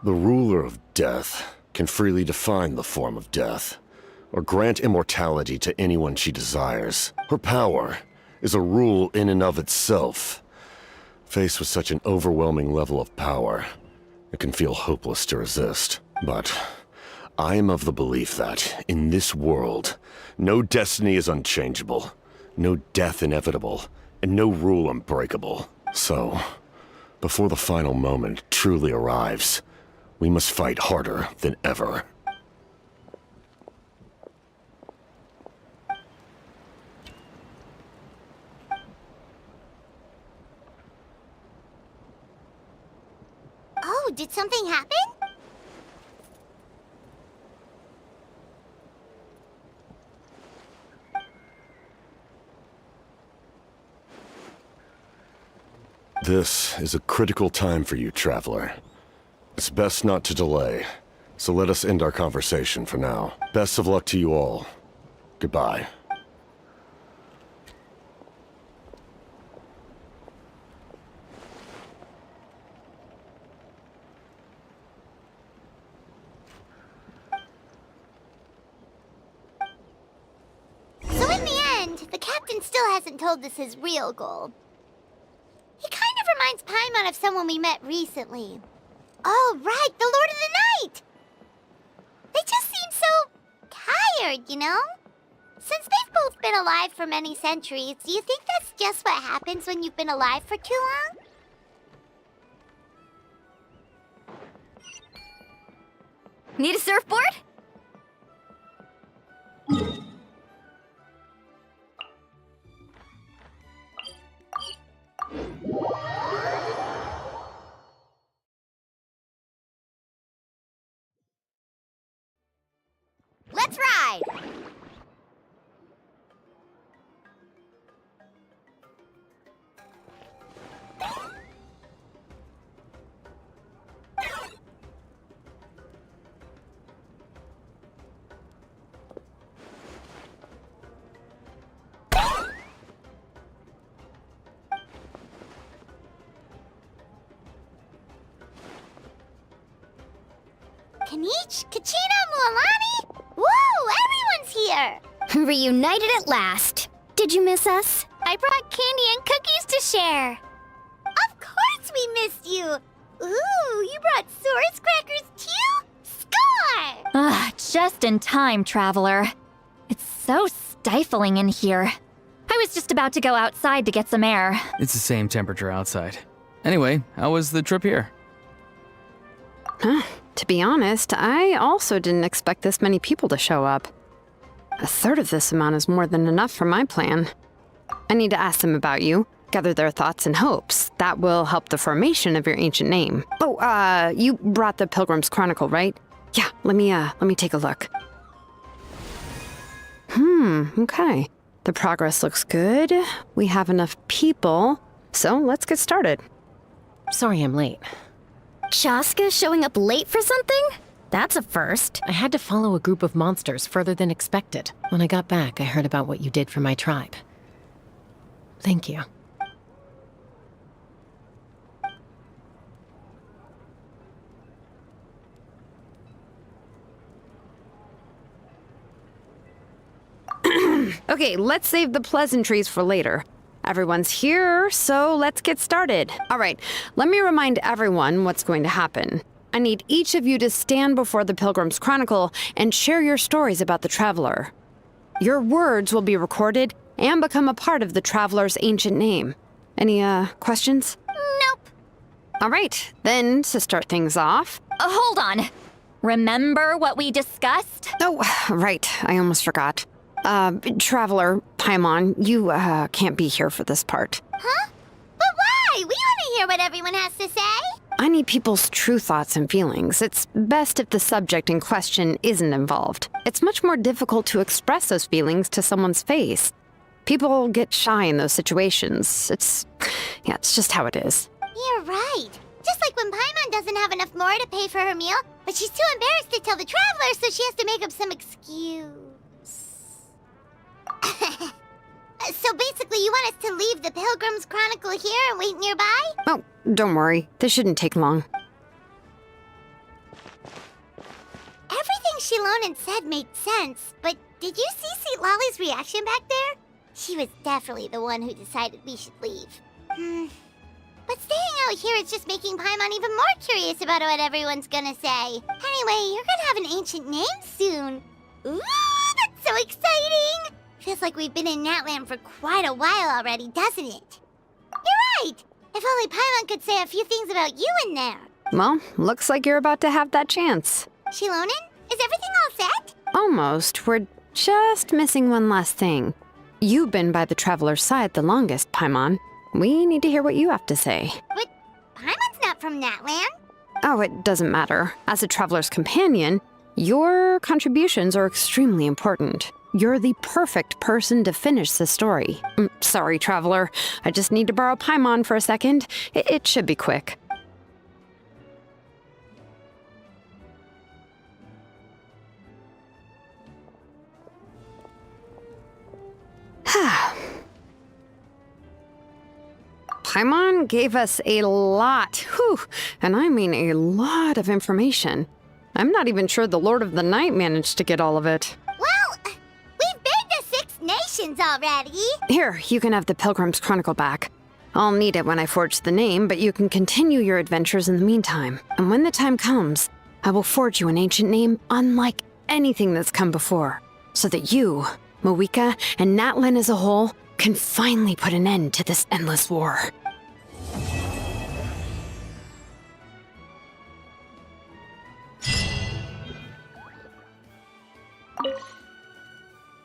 The ruler of death can freely define the form of death, or grant immortality to anyone she desires. Her power is a rule in and of itself. Faced with such an overwhelming level of power, it can feel hopeless to resist. But I am of the belief that, in this world, no destiny is unchangeable, no death inevitable, and no rule unbreakable. So, before the final moment truly arrives, we must fight harder than ever. Oh, did something happen? This is a critical time for you, Traveler. It's best not to delay, so let us end our conversation for now. Best of luck to you all. Goodbye. So in the end, the captain still hasn't told us his real goal. He kind of reminds Paimon of someone we met recently. Oh, right, the Lord of the Night! They just seem so tired, you know? Since they've both been alive for many centuries, do you think that's just what happens when you've been alive for too long? Need a surfboard? Kanich, Kachina, Mualani? Woo! Everyone's here! Reunited at last. Did you miss us? I brought candy and cookies to share. Of course we missed you! Ooh, you brought Source crackers too? Score! Ah, just in time, Traveler. It's so stifling in here. I was just about to go outside to get some air. It's the same temperature outside. Anyway, how was the trip here? To be honest, I also didn't expect this many people to show up. A third of this amount is more than enough for my plan. I need to ask them about you, gather their thoughts and hopes. That will help the formation of your ancient name. Oh, you brought the Pilgrim's Chronicle, right? Yeah, let me take a look. Okay. The progress looks good. We have enough people, so let's get started. Sorry I'm late. Shaska showing up late for something? That's a first. I had to follow a group of monsters further than expected. When I got back, I heard about what you did for my tribe. Thank you. Okay, let's save the pleasantries for later. Everyone's here, so let's get started. All right, let me remind everyone what's going to happen. I need each of you to stand before the Pilgrim's Chronicle and share your stories about the Traveler. Your words will be recorded and become a part of the Traveler's ancient name. Any, questions? Nope. All right, then, to start things off... Hold on. Remember what we discussed? Oh, right, I almost forgot. Traveler, Paimon, you, can't be here for this part. Huh? But why? We want to hear what everyone has to say. I need people's true thoughts and feelings. It's best if the subject in question isn't involved. It's much more difficult to express those feelings to someone's face. People get shy in those situations. It's just how it is. You're right. Just like when Paimon doesn't have enough more to pay for her meal, but she's too embarrassed to tell the Traveler, so she has to make up some excuse. So basically, you want us to leave the Pilgrim's Chronicle here and wait nearby? Oh, don't worry. This shouldn't take long. Everything Shilonen said made sense, but did you see Lolly's reaction back there? She was definitely the one who decided we should leave. But staying out here is just making Paimon even more curious about what everyone's gonna say. Anyway, you're gonna have an ancient name soon. Ooh, that's so exciting! Feels like we've been in Natlan for quite a while already, doesn't it? You're right! If only Paimon could say a few things about you in there. Well, looks like you're about to have that chance. Shilonen, is everything all set? Almost. We're just missing one last thing. You've been by the Traveler's side the longest, Paimon. We need to hear what you have to say. But Paimon's not from Natlan. Oh, it doesn't matter. As a Traveler's companion, your contributions are extremely important. You're the perfect person to finish the story. Sorry, Traveler. I just need to borrow Paimon for a second. It should be quick. Paimon gave us a lot, and I mean a lot of information. I'm not even sure the Lord of the Night managed to get all of it. Well, we've been to 6 nations already. Here, you can have the Pilgrim's Chronicle back. I'll need it when I forge the name, but you can continue your adventures in the meantime. And when the time comes, I will forge you an ancient name unlike anything that's come before, so that you, Moika, and Natlan as a whole can finally put an end to this endless war.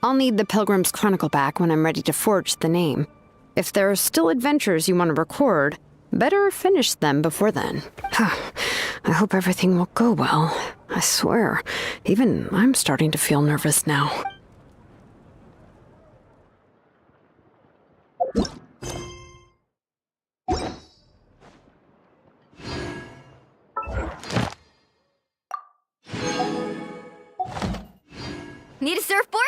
I'll need the Pilgrim's Chronicle back when I'm ready to forge the name. If there are still adventures you want to record, better finish them before then. I hope everything will go well. I swear, even I'm starting to feel nervous now. Need a surfboard?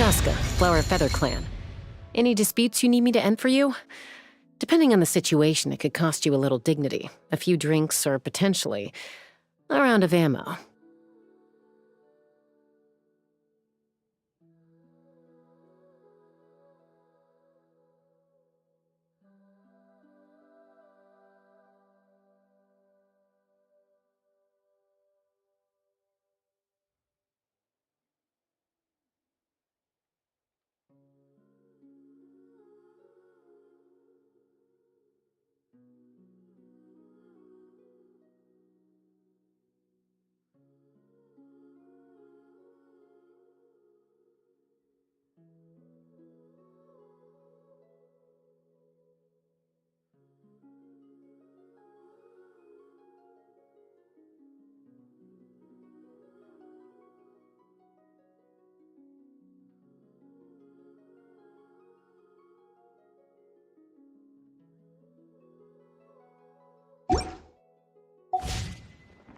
Shaska, Flower Feather Clan. Any disputes you need me to end for you? Depending on the situation, it could cost you a little dignity, a few drinks, or potentially a round of ammo.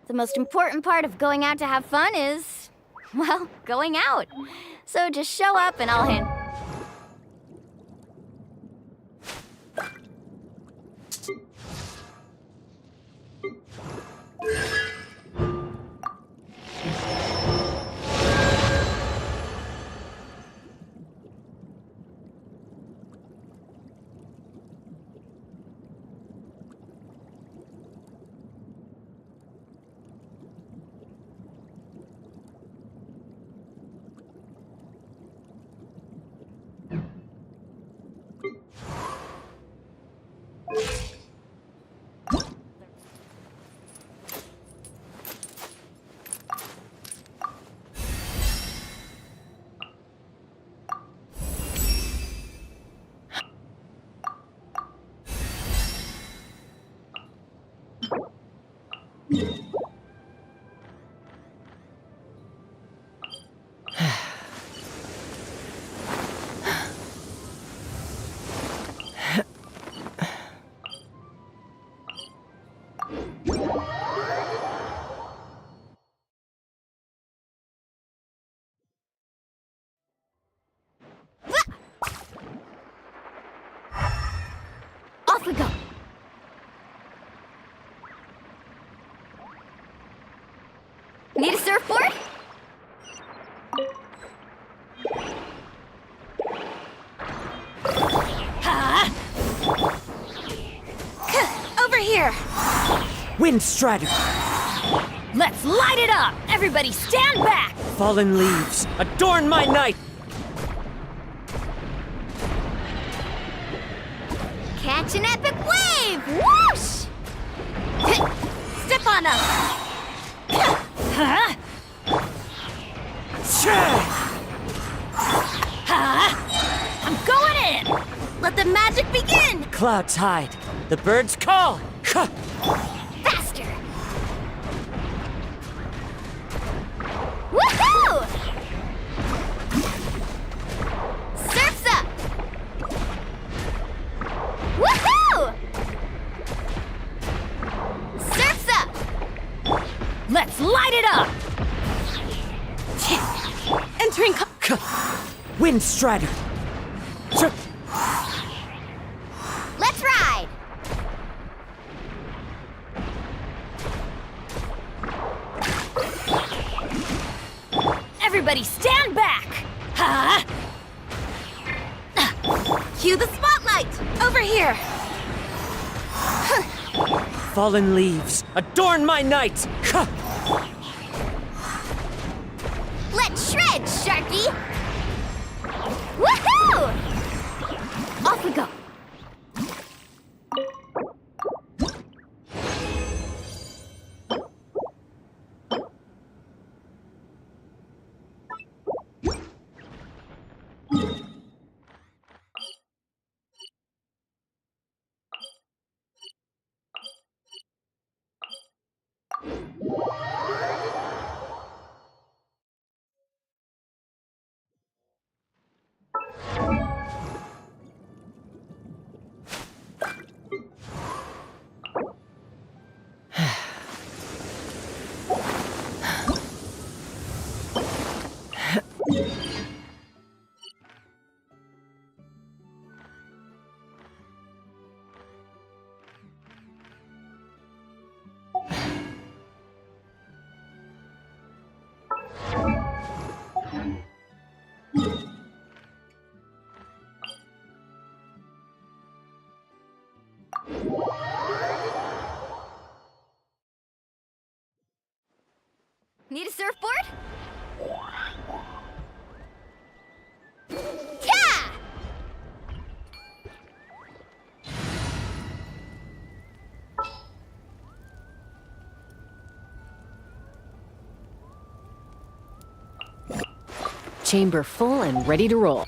The most important part of going out to have fun is, well, going out. So just show up and I'll hand... Off we go! Need a surfboard? Over here! Wind Strider! Let's light it up! Everybody stand back! Fallen leaves, adorn my night! Catch an epic wave! Whoosh! Step on them! Huh? I'm going in! Let the magic begin! Clouds hide, the birds call! Faster! Woohoo! Surf's up! Woohoo! Surf's up! Let's light it up! Entering Wind Strider! Let's ride! Everybody stand back! Huh? Cue the spotlight! Over here! Fallen leaves, adorn my night! Let's shred, Sharky! Woohoo! Off we go! Need a surfboard? Yeah! Chamber full and ready to roll.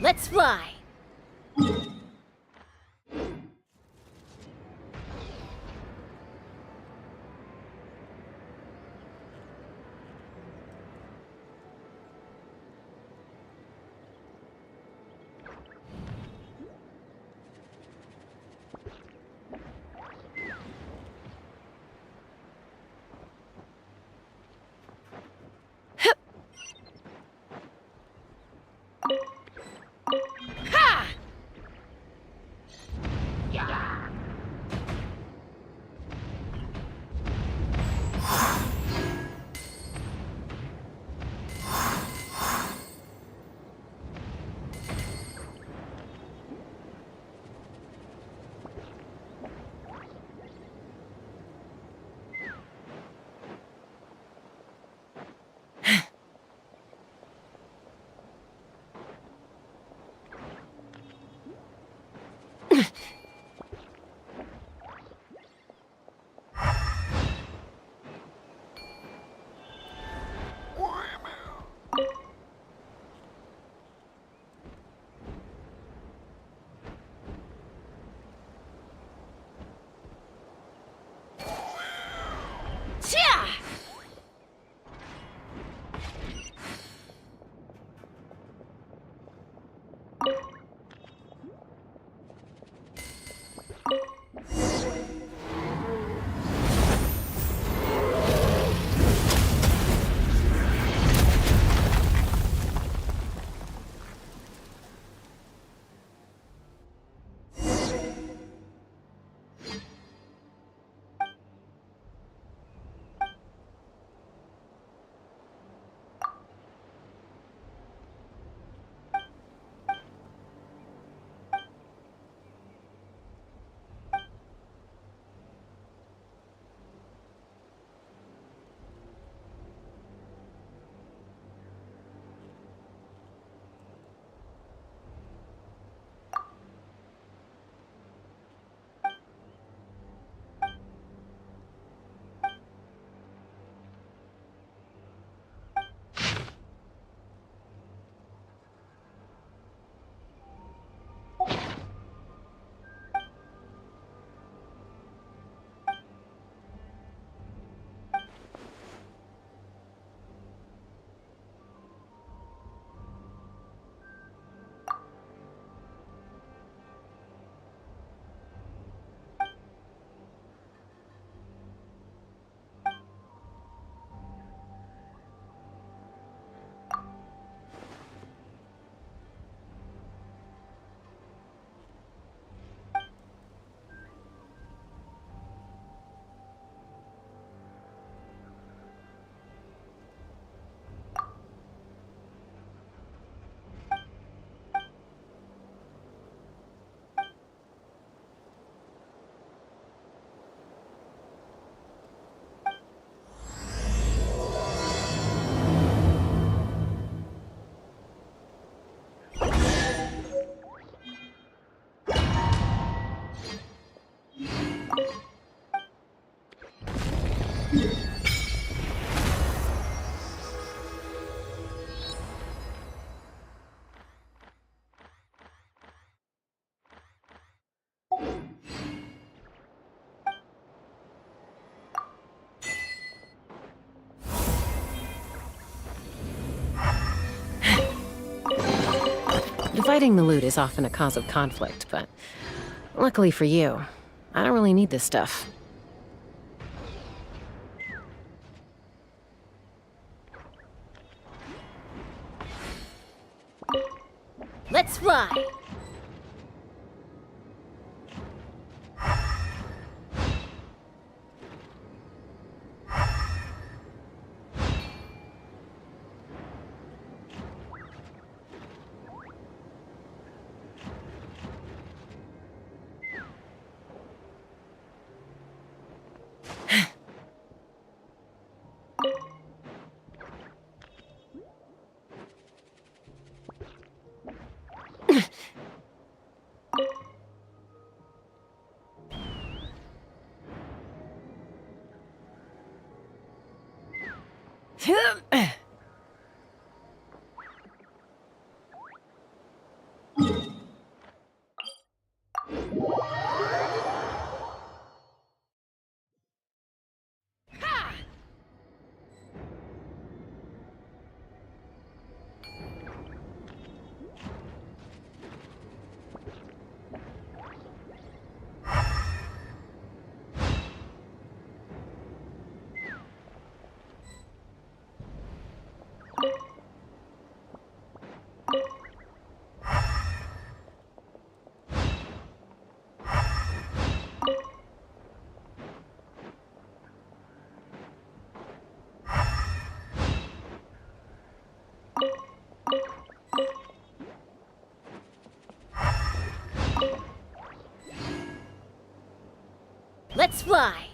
Let's fly! Dividing the loot is often a cause of conflict, but luckily for you, I don't really need this stuff. Let's fly! Let's fly!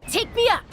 Take me up!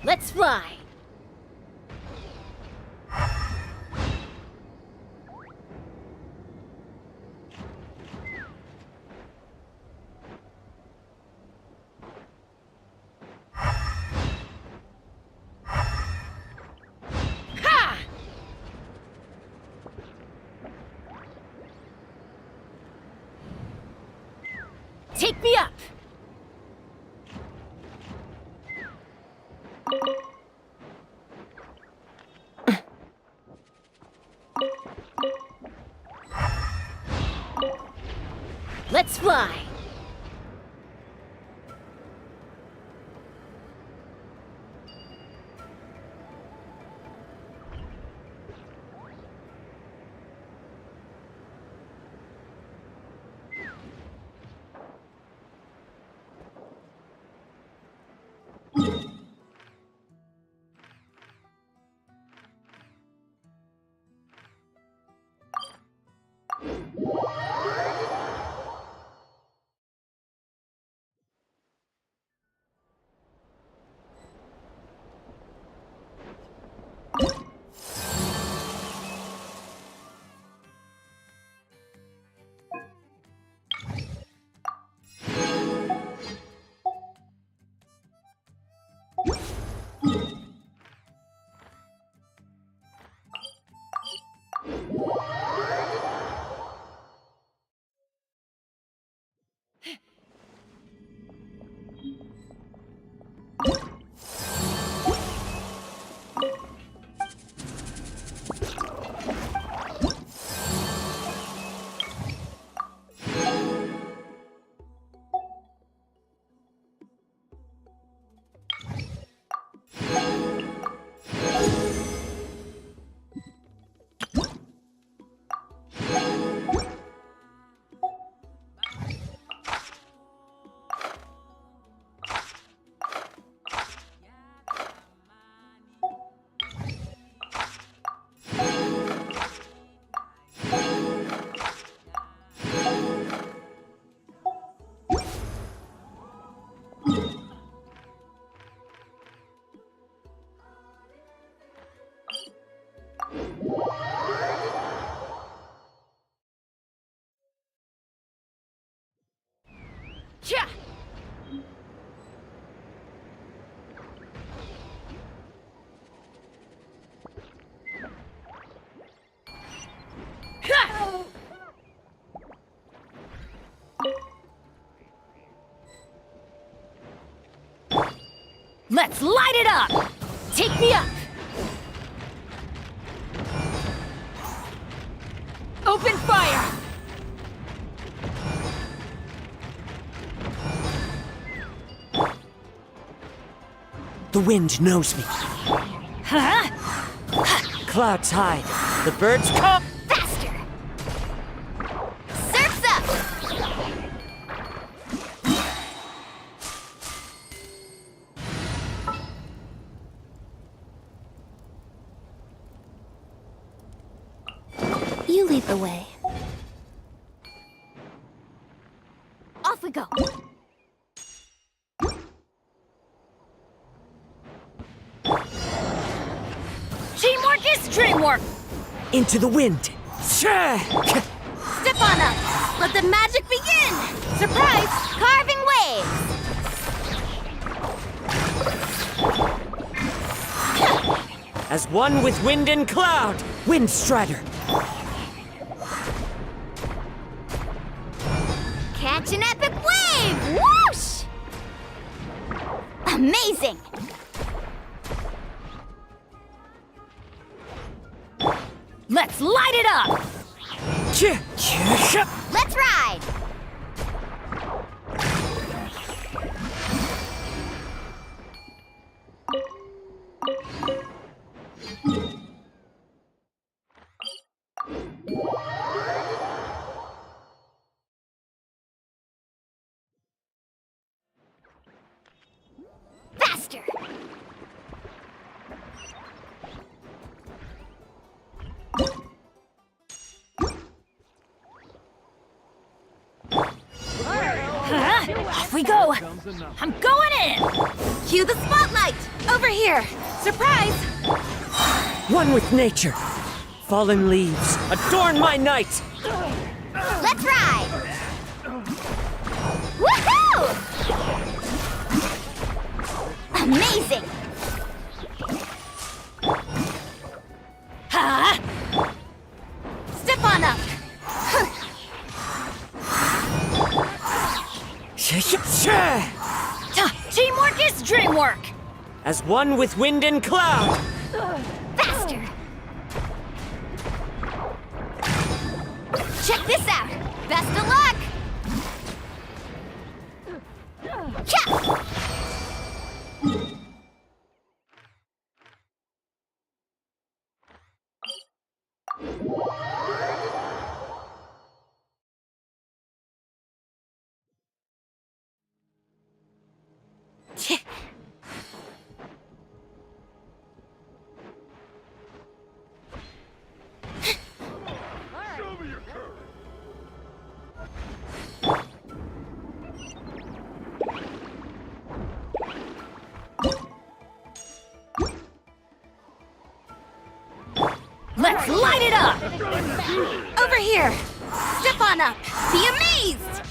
Let's fly! Take me up! Let's fly! Let's light it up! Take me up! Open fire! The wind knows me. Huh? Clouds hide. The birds call. Faster! Surf's up! You lead the way. Off we go! Teamwork is dreamwork! Into the wind. Step on up! Let the magic begin! Surprise! Carving waves! As one with wind and cloud. Wind Strider. Catch an epic wave! Whoosh! Amazing! Let's light it up! Let's ride! Faster! Off we go! I'm going in! Cue the spotlight! Over here! Surprise! One with nature. Fallen leaves. Adorn my night. Let's ride! Woohoo! Amazing! Ha! Step on up! Teamwork is dreamwork! As one with wind and cloud. Faster! Check this out! Best of luck! Cha! Let's light it up! Over here! Step on up! Be amazed!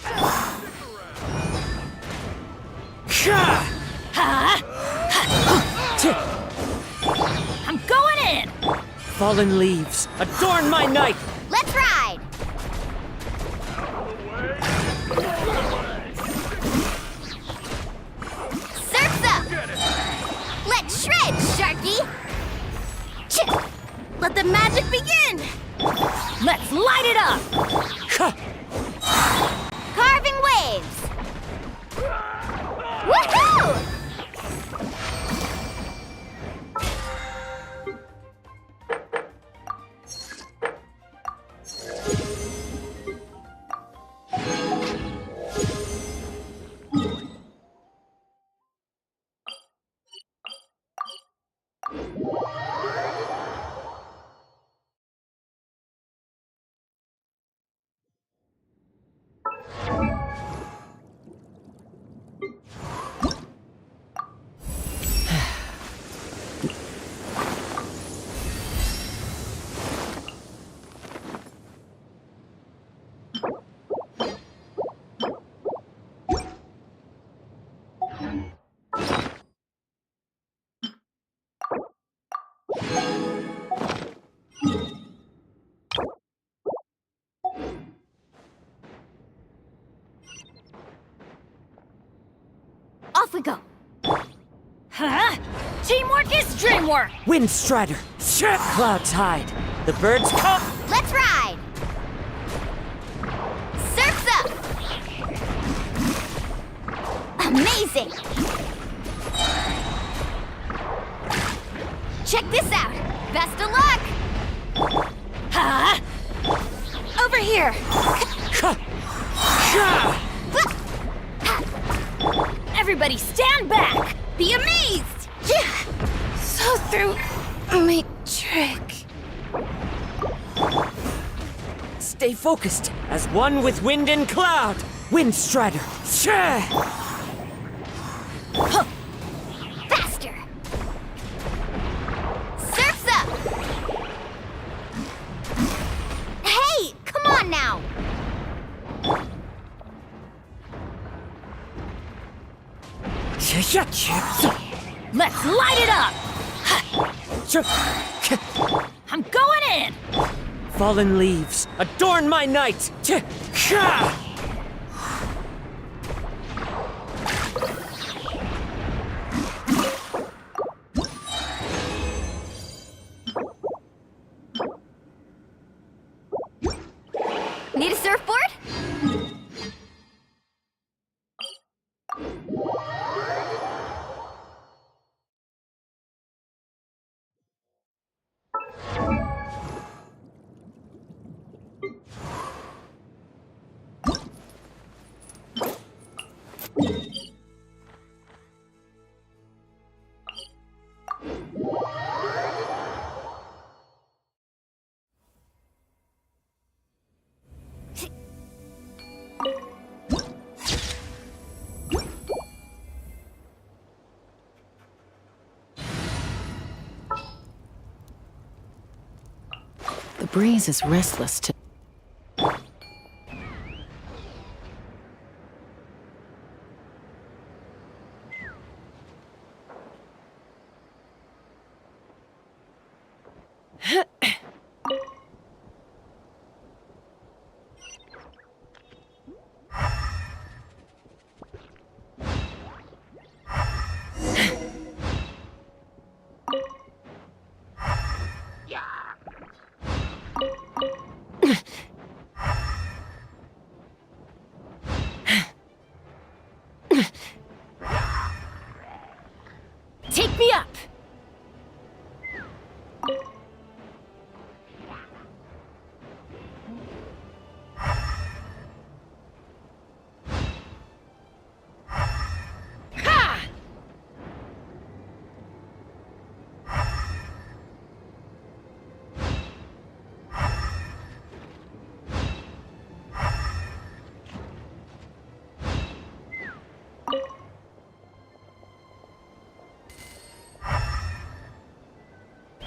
I'm going in! Fallen leaves. Adorn my night. Let's ride! Surf's up! Let's shred, Sharky! Let the magic begin! Let's light it up! Carving waves! Woohoo! Off we go! Huh? Teamwork is dreamwork! Wind Strider, clouds hide. The birds come. Let's ride! Surf's up! Amazing! Check this out! Best of luck! Huh? Over here! Everybody stand back! Be amazed! So through my trick. Stay focused as one with wind and cloud. Wind Strider. Faster! Surf's up! Hey, come on now! Let's light it up! I'm going in! Fallen leaves, adorn my night. Need a surfboard? The breeze is restless to... Take me up! Ha!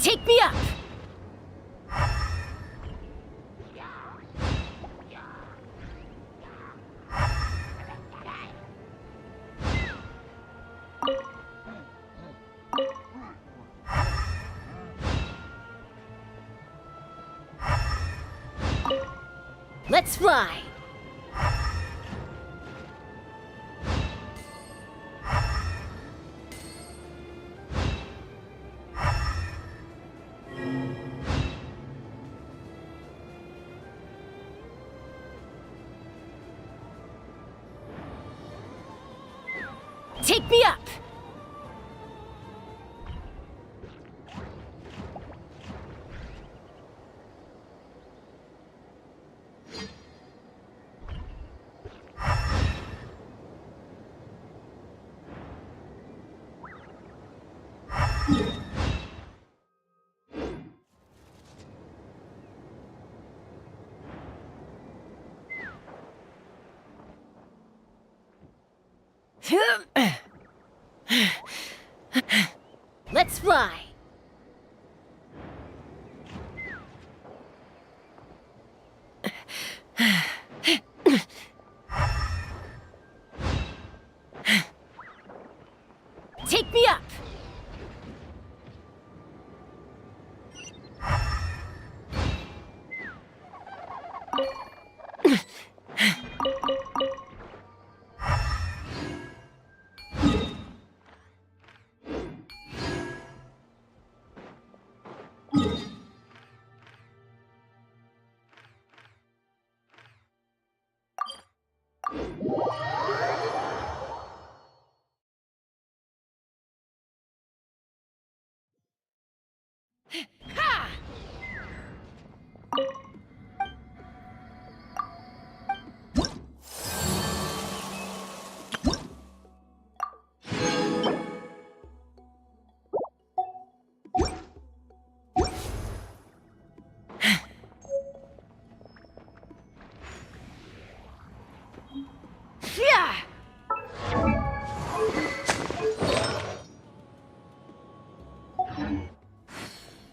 Take me up! Let's fly! Take me up! Let's fly! Take me up!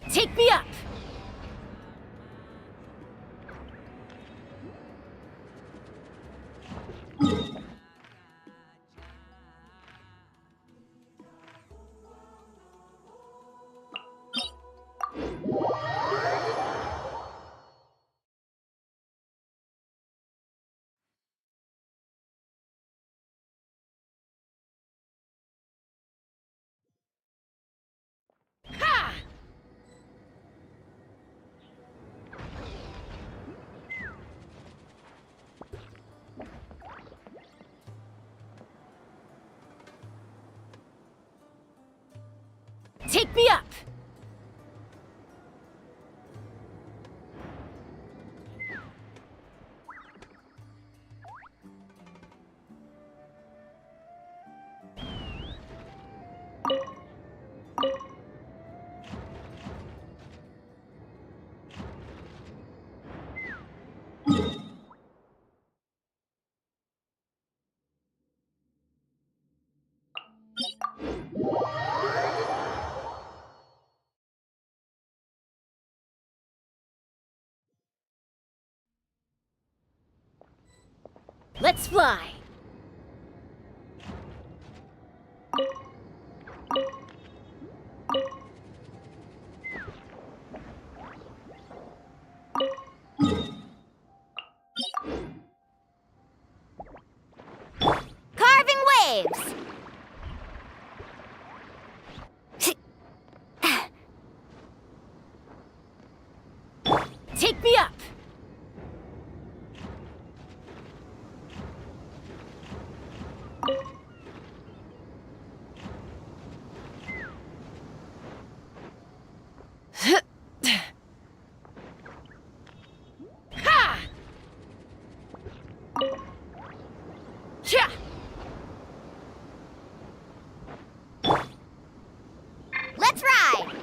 Take me up! Take me up! Let's fly! Carving waves! Take me up! Ha! Yeah! Let's ride!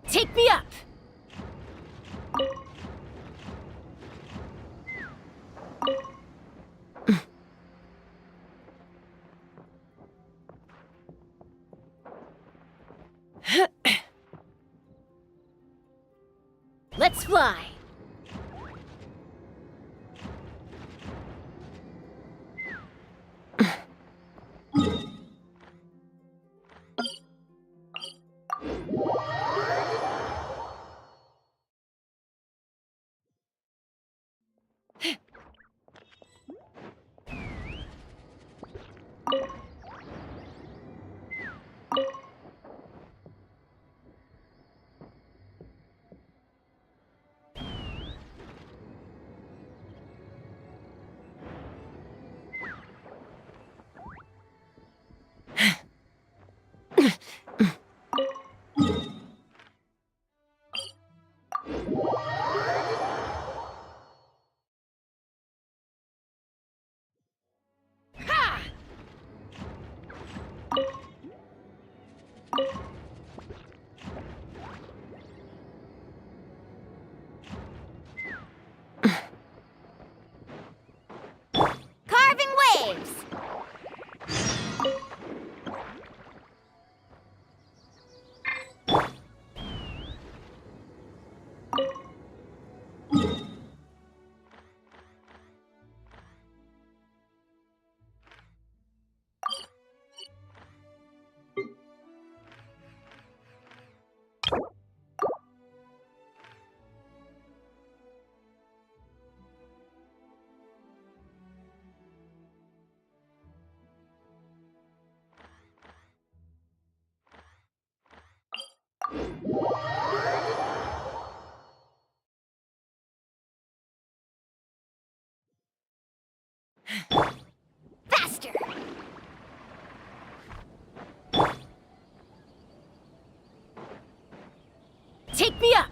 Take me up! Let's fly! Take me up!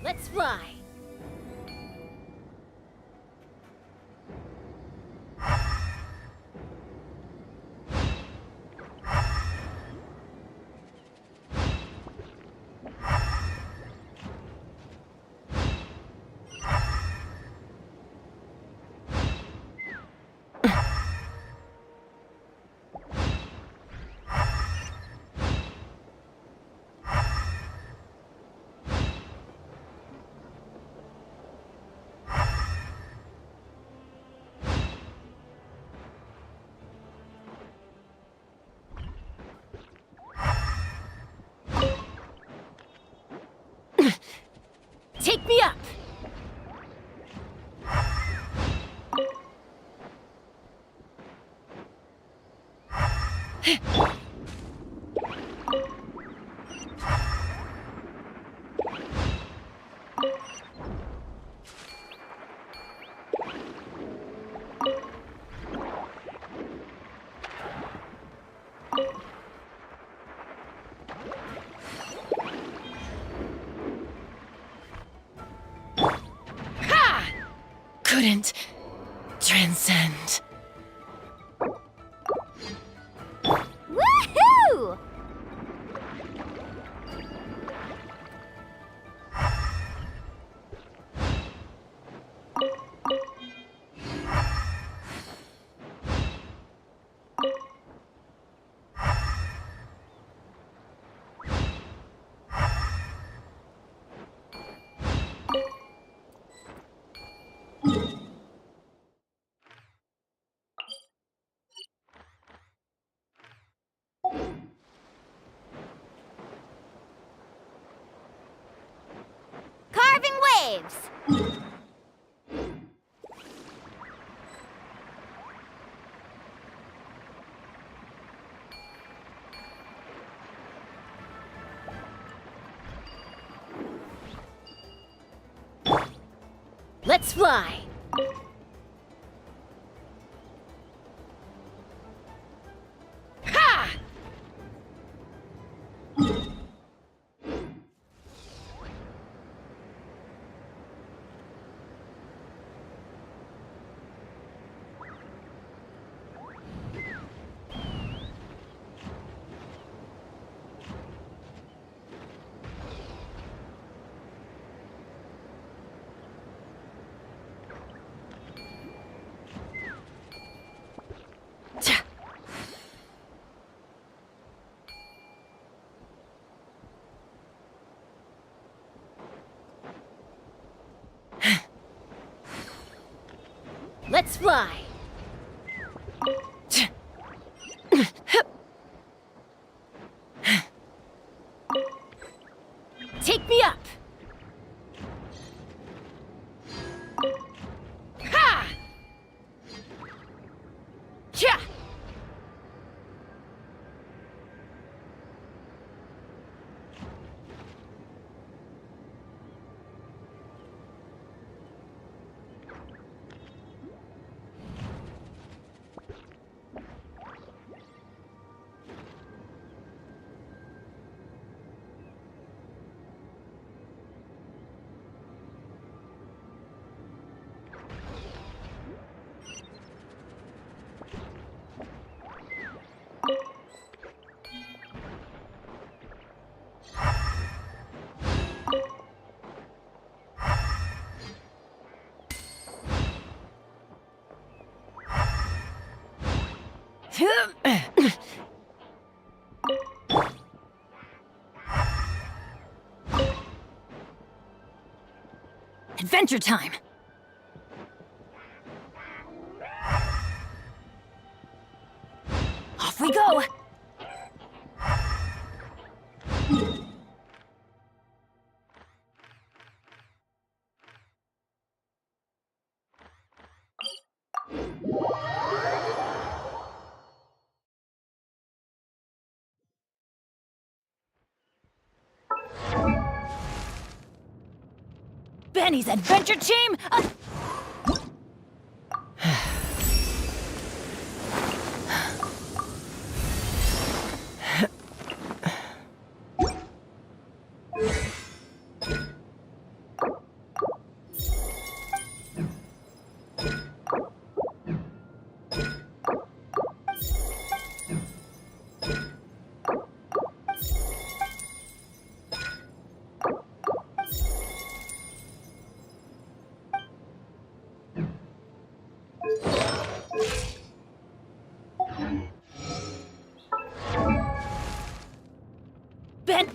Let's fly! Take me up! Couldn't transcend. Woohoo! Carving waves! Let's fly! Ha! Let's fly! Take me up! Ha! Cha! Adventure time! Off we go! Benny's adventure team! Ben...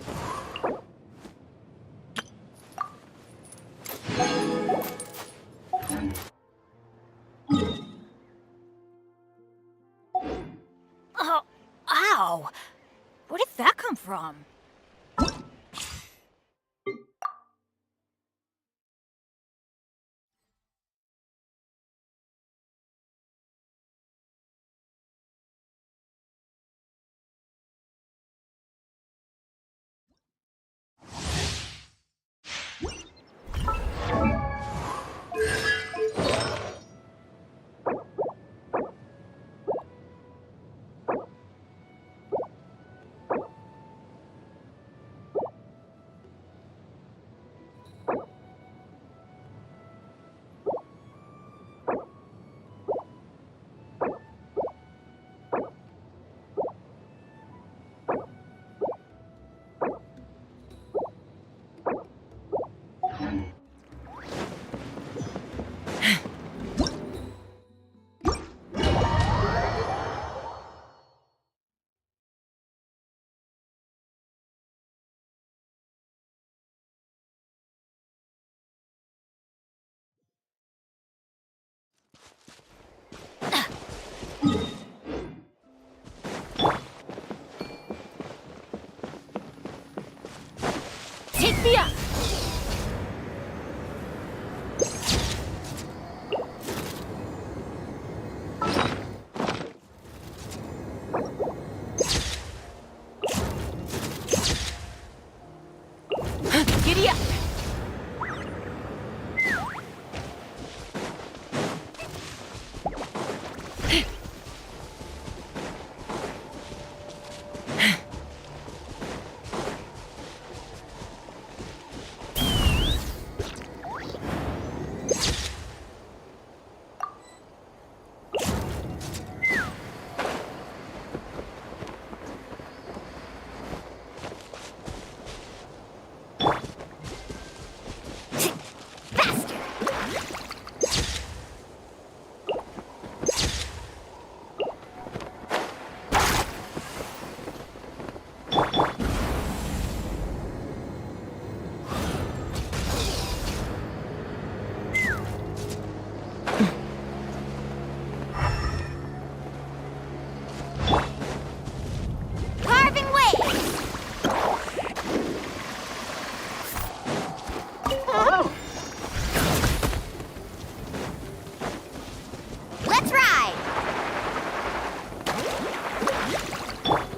Oh, ow! Where did that come from? Take me up! Giddy up!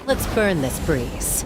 Let's burn this breeze.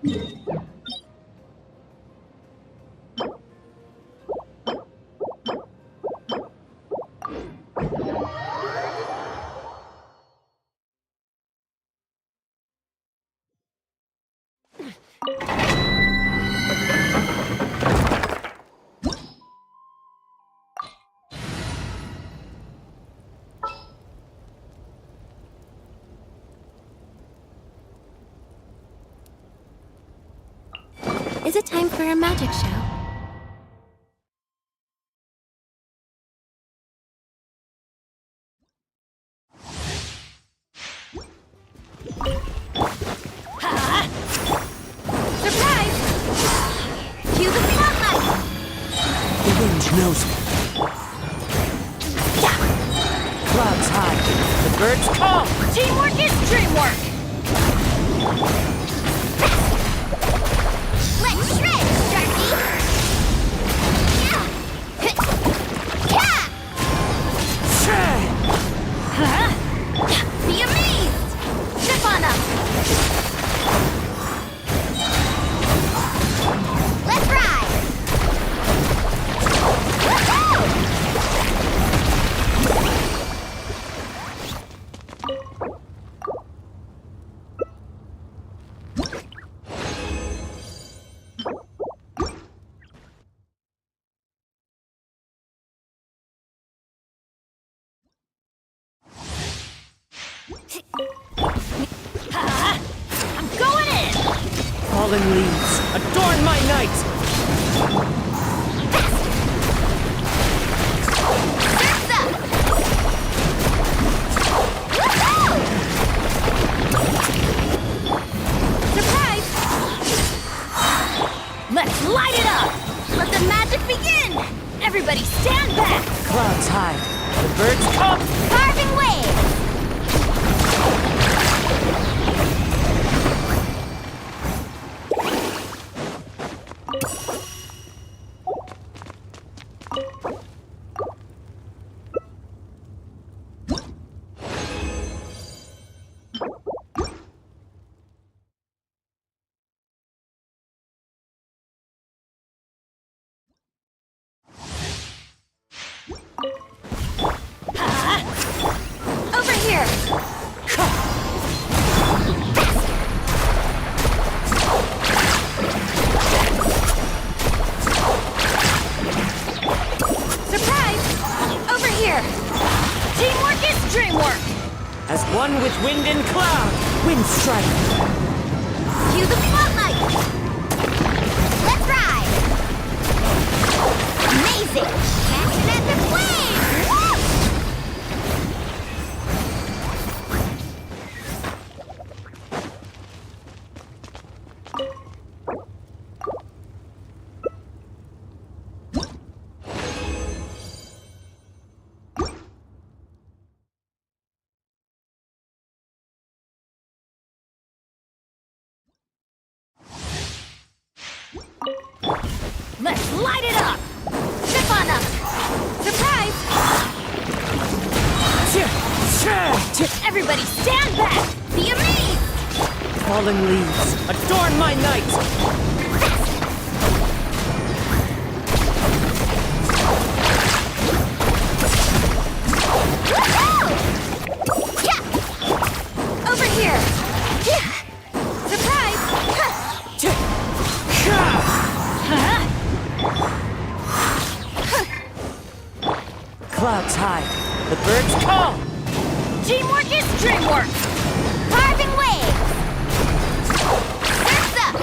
Is it time for a magic show? Surprise! Cue the spotlight! The wind knows me. Clouds high. The birds call. Teamwork is dreamwork! Let's shred, Sharky! Yeah! Huh? Be amazed! Step on up! Let's ride! Woohoo! I'm going in! Fallen leaves, adorn my night! Surf's up! Woohoo! Surprise! Let's light it up! Let the magic begin! Everybody stand back! Clouds high. The birds come. Carving waves! Over here! Surprise! Over here! Teamwork is dreamwork! As one with wind and cloud. Wind strike. Cue the spotlight! Let's ride! Amazing! Catch an epic wave! Woo! Let's light it up! Step on up! Surprise! Everybody stand back! Be amazed! Fallen leaves, adorn my night! Woohoo! Yeah! Over here! Yeah! Surprise! Huh? Clouds high. The birds call. Teamwork is dreamwork! Carving waves! Surf's up!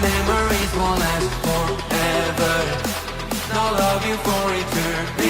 memories won't last forever. And I'll love you for eternity.